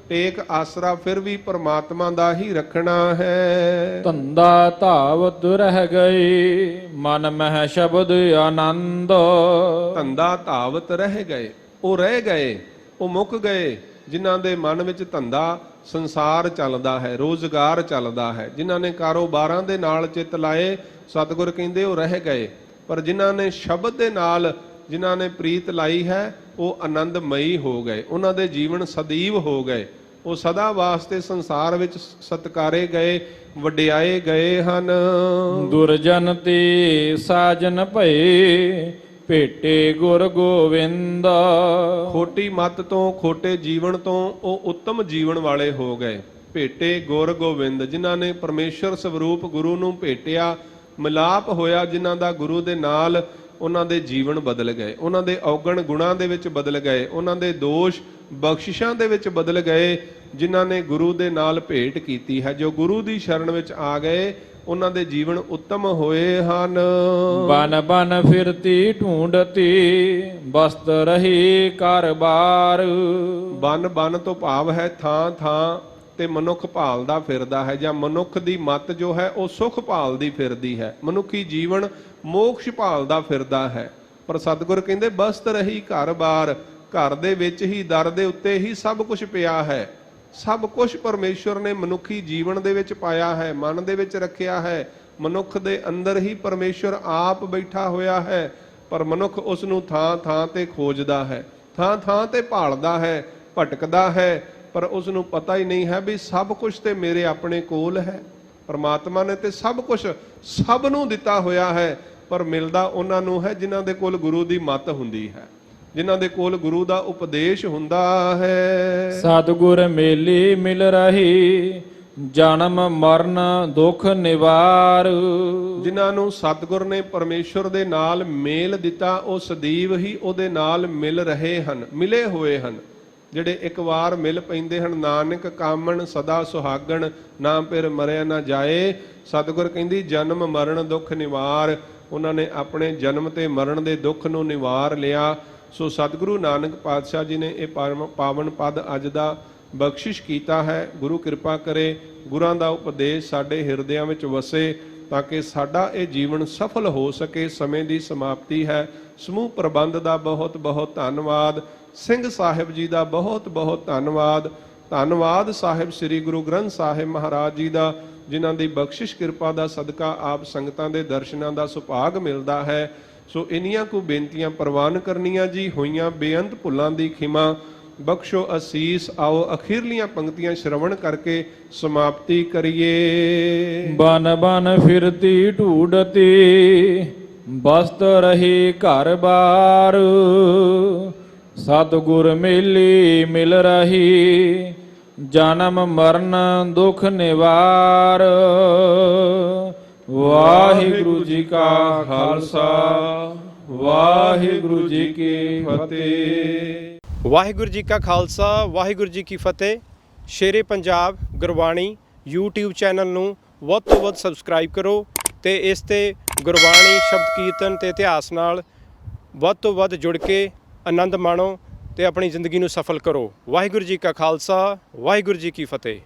ਟੇਕ ਆਸਰਾ ਫਿਰ ਵੀ ਪਰਮਾਤਮਾ ਦਾ ਹੀ ਰੱਖਣਾ ਹੈ। ਧੰਦਾ ਧਾਵਤ ਰਹਿ ਗਏ, ਮਨ ਮਹਿ ਸ਼ਬਦ ਆਨੰਦ। ਧੰਦਾ ਧਾਵਤ ਰਹਿ ਗਏ, ਉਹ ਰਹਿ ਗਏ, ਉਹ ਮੁੱਕ ਗਏ। ਜਿਨ੍ਹਾਂ ਦੇ ਮਨ ਵਿੱਚ ਧੰਦਾ, ਸੰਸਾਰ ਚੱਲਦਾ ਹੈ, ਰੋਜ਼ਗਾਰ ਚੱਲਦਾ ਹੈ, ਜਿਨ੍ਹਾਂ ਨੇ ਕਾਰੋਬਾਰਾਂ ਦੇ ਨਾਲ ਚਿੱਤ ਲਾਏ, ਸਤਿਗੁਰ ਕਹਿੰਦੇ ਉਹ ਰਹਿ ਗਏ। ਪਰ ਜਿਨ੍ਹਾਂ ਨੇ ਸ਼ਬਦ ਦੇ ਨਾਲ, ਜਿਨ੍ਹਾਂ ਨੇ ਪ੍ਰੀਤ ਲਾਈ ਹੈ, ਉਹ ਆਨੰਦਮਈ ਹੋ ਗਏ, ਉਹਨਾਂ ਦੇ ਜੀਵਨ ਸਦੀਵ ਹੋ ਗਏ। ਉਹ ਸਦਾ ਵਾਸਤੇ ਸੰਸਾਰ ਵਿੱਚ ਸਤਿਕਾਰੇ ਗਏ, ਵਡਿਆਏ ਗਏ ਹਨ। ਦੁਰਜਨ ਤੇ ਸਾਜਨ ਭਏ, ਭੇਟੇ ਗੁਰ ਗੋਵਿੰਦ। ਖੋਟੀ ਮੱਤ ਤੋਂ, ਖੋਟੇ ਜੀਵਨ ਤੋਂ ਉਹ ਉੱਤਮ ਜੀਵਨ ਵਾਲੇ ਹੋ ਗਏ। ਭੇਟੇ ਗੁਰ ਗੋਬਿੰਦ, ਜਿਨ੍ਹਾਂ ਨੇ ਪਰਮੇਸ਼ਰ ਸਵਰੂਪ ਗੁਰੂ ਨੂੰ ਭੇਟਿਆ, ਮਿਲਾਪ ਹੋਇਆ ਜਿਨ੍ਹਾਂ ਦਾ ਗੁਰੂ ਦੇ ਨਾਲ, ਉਹਨਾਂ ਦੇ ਜੀਵਨ ਬਦਲ ਗਏ, ਉਹਨਾਂ ਦੇ ਔਗਣ ਗੁਣਾਂ ਦੇ ਵਿੱਚ ਬਦਲ ਗਏ, ਉਹਨਾਂ ਦੇ ਦੋਸ਼ ਬਖਸ਼ਿਸ਼ਾਂ ਦੇ ਵਿੱਚ ਬਦਲ ਗਏ। ਜਿਨ੍ਹਾਂ ਨੇ ਗੁਰੂ ਦੇ ਨਾਲ ਭੇਟ ਕੀਤੀ ਹੈ, ਜੋ ਗੁਰੂ ਦੀ ਸ਼ਰਨ ਵਿੱਚ ਆ ਗਏ, ਉਹਨਾਂ ਦੇ ਜੀਵਨ ਉੱਤਮ ਹੋਏ ਹਨ। ਬਨ ਬਨ ਫਿਰਤੀ ਢੂੰਡਤੀ, ਬਸਤ ਰਹੀ ਕਾਰਬਾਰ। ਬਨ ਬਨ ਤੋਂ ਭਾਵ ਹੈ ਥਾਂ ਥਾਂ ਤੇ ਮਨੁੱਖ ਭਾਲਦਾ ਫਿਰਦਾ ਹੈ, ਜਾਂ ਮਨੁੱਖ ਦੀ ਮੱਤ ਜੋ ਹੈ ਉਹ ਸੁਖ ਭਾਲਦੀ ਫਿਰਦੀ ਹੈ, ਮਨੁੱਖੀ ਜੀਵਨ ਮੋਕਸ਼ ਭਾਲਦਾ ਫਿਰਦਾ ਹੈ। ਪਰ ਸਤਿਗੁਰ ਕਹਿੰਦੇ ਬਸਤ ਰਹੀ ਘਰ-ਬਾਰ, ਘਰ ਦੇ ਵਿੱਚ ਹੀ, ਦਰ ਦੇ ਉੱਤੇ ਹੀ ਸਭ ਕੁਝ ਪਿਆ ਹੈ। ਸਭ ਕੁਝ ਪਰਮੇਸ਼ਵਰ ਨੇ ਮਨੁੱਖੀ ਜੀਵਨ ਦੇ ਵਿੱਚ ਪਾਇਆ ਹੈ, ਮਨ ਦੇ ਵਿੱਚ ਰੱਖਿਆ ਹੈ। ਮਨੁੱਖ ਦੇ ਅੰਦਰ ਹੀ ਪਰਮੇਸ਼ਵਰ ਆਪ ਬੈਠਾ ਹੋਇਆ ਹੈ, ਪਰ ਮਨੁੱਖ ਉਸ ਨੂੰ ਥਾਂ ਥਾਂ ਤੇ ਖੋਜਦਾ ਹੈ, ਥਾਂ ਥਾਂ ਤੇ ਭਾਲਦਾ ਹੈ, ਭਟਕਦਾ ਹੈ, ਪਰ ਉਸ ਨੂੰ ਪਤਾ ਹੀ ਨਹੀਂ ਹੈ ਵੀ ਸਭ ਕੁਝ ਤੇ ਮੇਰੇ ਆਪਣੇ ਕੋਲ ਹੈ। ਪਰਮਾਤਮਾ ਨੇ ਤੇ ਸਭ ਕੁਝ ਸਭ ਨੂੰ ਦਿੱਤਾ ਹੋਇਆ ਹੈ, ਪਰ ਮਿਲਦਾ ਉਹਨਾਂ ਨੂੰ ਹੈ ਜਿਨ੍ਹਾਂ ਦੇ ਕੋਲ ਗੁਰੂ ਦੀ ਮੱਤ ਹੁੰਦੀ ਹੈ, ਜਿਨ੍ਹਾਂ ਦੇ ਕੋਲ ਗੁਰੂ ਦਾ ਉਪਦੇਸ਼ ਹੁੰਦਾ ਹੈ। ਸਤਿਗੁਰ ਮੇਲੀ ਮਿਲ ਰਹੀ, ਜਨਮ ਮਰਨ ਦੁੱਖ ਨਿਵਾਰ। ਜਿਨ੍ਹਾਂ ਨੂੰ ਸਤਿਗੁਰ ਨੇ ਪਰਮੇਸ਼ਵਰ ਦੇ ਨਾਲ ਮੇਲ ਦਿੱਤਾ, ਉਹ ਸਦੀਵ ਹੀ ਉਹਦੇ ਨਾਲ ਮਿਲ ਰਹੇ ਹਨ, ਮਿਲੇ ਹੋਏ ਹਨ। ਜਿਹੜੇ ਇੱਕ ਵਾਰ ਮਿਲ ਪੈਂਦੇ ਹਨ, ਨਾਨਕ ਕਾਮਣ ਸਦਾ ਸੁਹਾਗਣ, ਨਾ ਫਿਰ ਮਰਿਆ ਨਾ ਜਾਏ। ਸਤਿਗੁਰ ਕਹਿੰਦੀ ਜਨਮ ਮਰਨ ਦੁੱਖ ਨਿਵਾਰ। ਉਹਨਾਂ ਨੇ ਆਪਣੇ ਜਨਮ ਤੇ ਮਰਨ ਦੇ ਦੁੱਖ ਨੂੰ ਨਿਵਾਰ ਲਿਆ। ਸੋ ਸਤਿਗੁਰੂ ਨਾਨਕ ਪਾਤਸ਼ਾਹ ਜੀ ਨੇ ਇਹ ਪਾਵਨ ਪਦ ਅੱਜ ਦਾ ਬਖਸ਼ਿਸ਼ ਕੀਤਾ ਹੈ। ਗੁਰੂ ਕਿਰਪਾ ਕਰੇ, ਗੁਰਾਂ ਦਾ ਉਪਦੇਸ਼ ਸਾਡੇ ਹਿਰਦਿਆਂ ਵਿੱਚ ਵਸੇ, ਤਾਂ ਕਿ ਸਾਡਾ ਇਹ ਜੀਵਨ ਸਫਲ ਹੋ ਸਕੇ। ਸਮੇਂ ਦੀ ਸਮਾਪਤੀ ਹੈ। ਸਮੂਹ ਪ੍ਰਬੰਧ ਦਾ ਬਹੁਤ ਬਹੁਤ ਧੰਨਵਾਦ। ਸਿੰਘ ਸਾਹਿਬ ਜੀ ਦਾ ਬਹੁਤ ਬਹੁਤ ਧੰਨਵਾਦ। ਧੰਨਵਾਦ ਸਾਹਿਬ ਸ੍ਰੀ ਗੁਰੂ ਗ੍ਰੰਥ ਸਾਹਿਬ ਮਹਾਰਾਜ ਜੀ ਦਾ, ਜਿਨ੍ਹਾਂ ਦੀ ਬਖਸ਼ਿਸ਼ ਕਿਰਪਾ ਦਾ ਸਦਕਾ ਆਪ ਸੰਗਤਾਂ ਦੇ ਦਰਸ਼ਨਾਂ ਦਾ ਸੁਭਾਗ ਮਿਲਦਾ ਹੈ। ਸੋ ਇੰਨੀਆਂ ਕੁ ਬੇਨਤੀਆਂ ਪ੍ਰਵਾਨ ਕਰਨੀਆਂ ਜੀ। ਹੋਈਆਂ ਬੇਅੰਤ ਭੁੱਲਾਂ ਦੀ ਖਿਮਾ, ਬਖਸ਼ੋ ਅਸੀਸ। ਆਓ ਅਖੀਰਲੀਆਂ ਪੰਕਤੀਆਂ ਸ਼ਰਵਣ ਕਰਕੇ ਸਮਾਪਤੀ ਕਰੀਏ। ਬਨ ਬਨ ਫਿਰਤੀ ਢੂਡਤੀ ਬਸਤ ਰਹੀ ਘਰ ਬਾਰ, ਸਤਿਗੁਰ ਮੇਲੀ ਮਿਲ ਰਹੀ ਜਨਮ ਮਰਨ ਦੁਖ ਨਿਵਾਰ। ਵਾਹਿਗੁਰੂ ਜੀ ਕਾ ਖਾਲਸਾ ਵਾਹਿਗੁਰੂ ਜੀ ਕੀ ਫਤਿਹ। ਵਾਹਿਗੁਰੂ ਜੀ ਕਾ ਖਾਲਸਾ ਵਾਹਿਗੁਰੂ ਜੀ ਕੀ ਫਤਿਹ। ਸ਼ੇਰੇ ਪੰਜਾਬ ਗੁਰਬਾਣੀ YouTube ਚੈਨਲ ਨੂੰ ਵੱਧ ਤੋਂ ਵੱਧ ਸਬਸਕ੍ਰਾਈਬ ਕਰੋ ਤੇ ਇਸ ਤੇ ਗੁਰਬਾਣੀ ਸ਼ਬਦ ਕੀਰਤਨ ਤੇ ਇਤਿਹਾਸ ਨਾਲ ਵੱਧ ਤੋਂ ਵੱਧ ਜੁੜ ਕੇ ਆਨੰਦ ਮਾਣੋ ਤੇ ਆਪਣੀ ਜ਼ਿੰਦਗੀ ਨੂੰ ਸਫਲ ਕਰੋ। ਵਾਹਿਗੁਰੂ ਜੀ ਕਾ ਖਾਲਸਾ ਵਾਹਿਗੁਰੂ ਜੀ ਕੀ ਫਤਿਹ।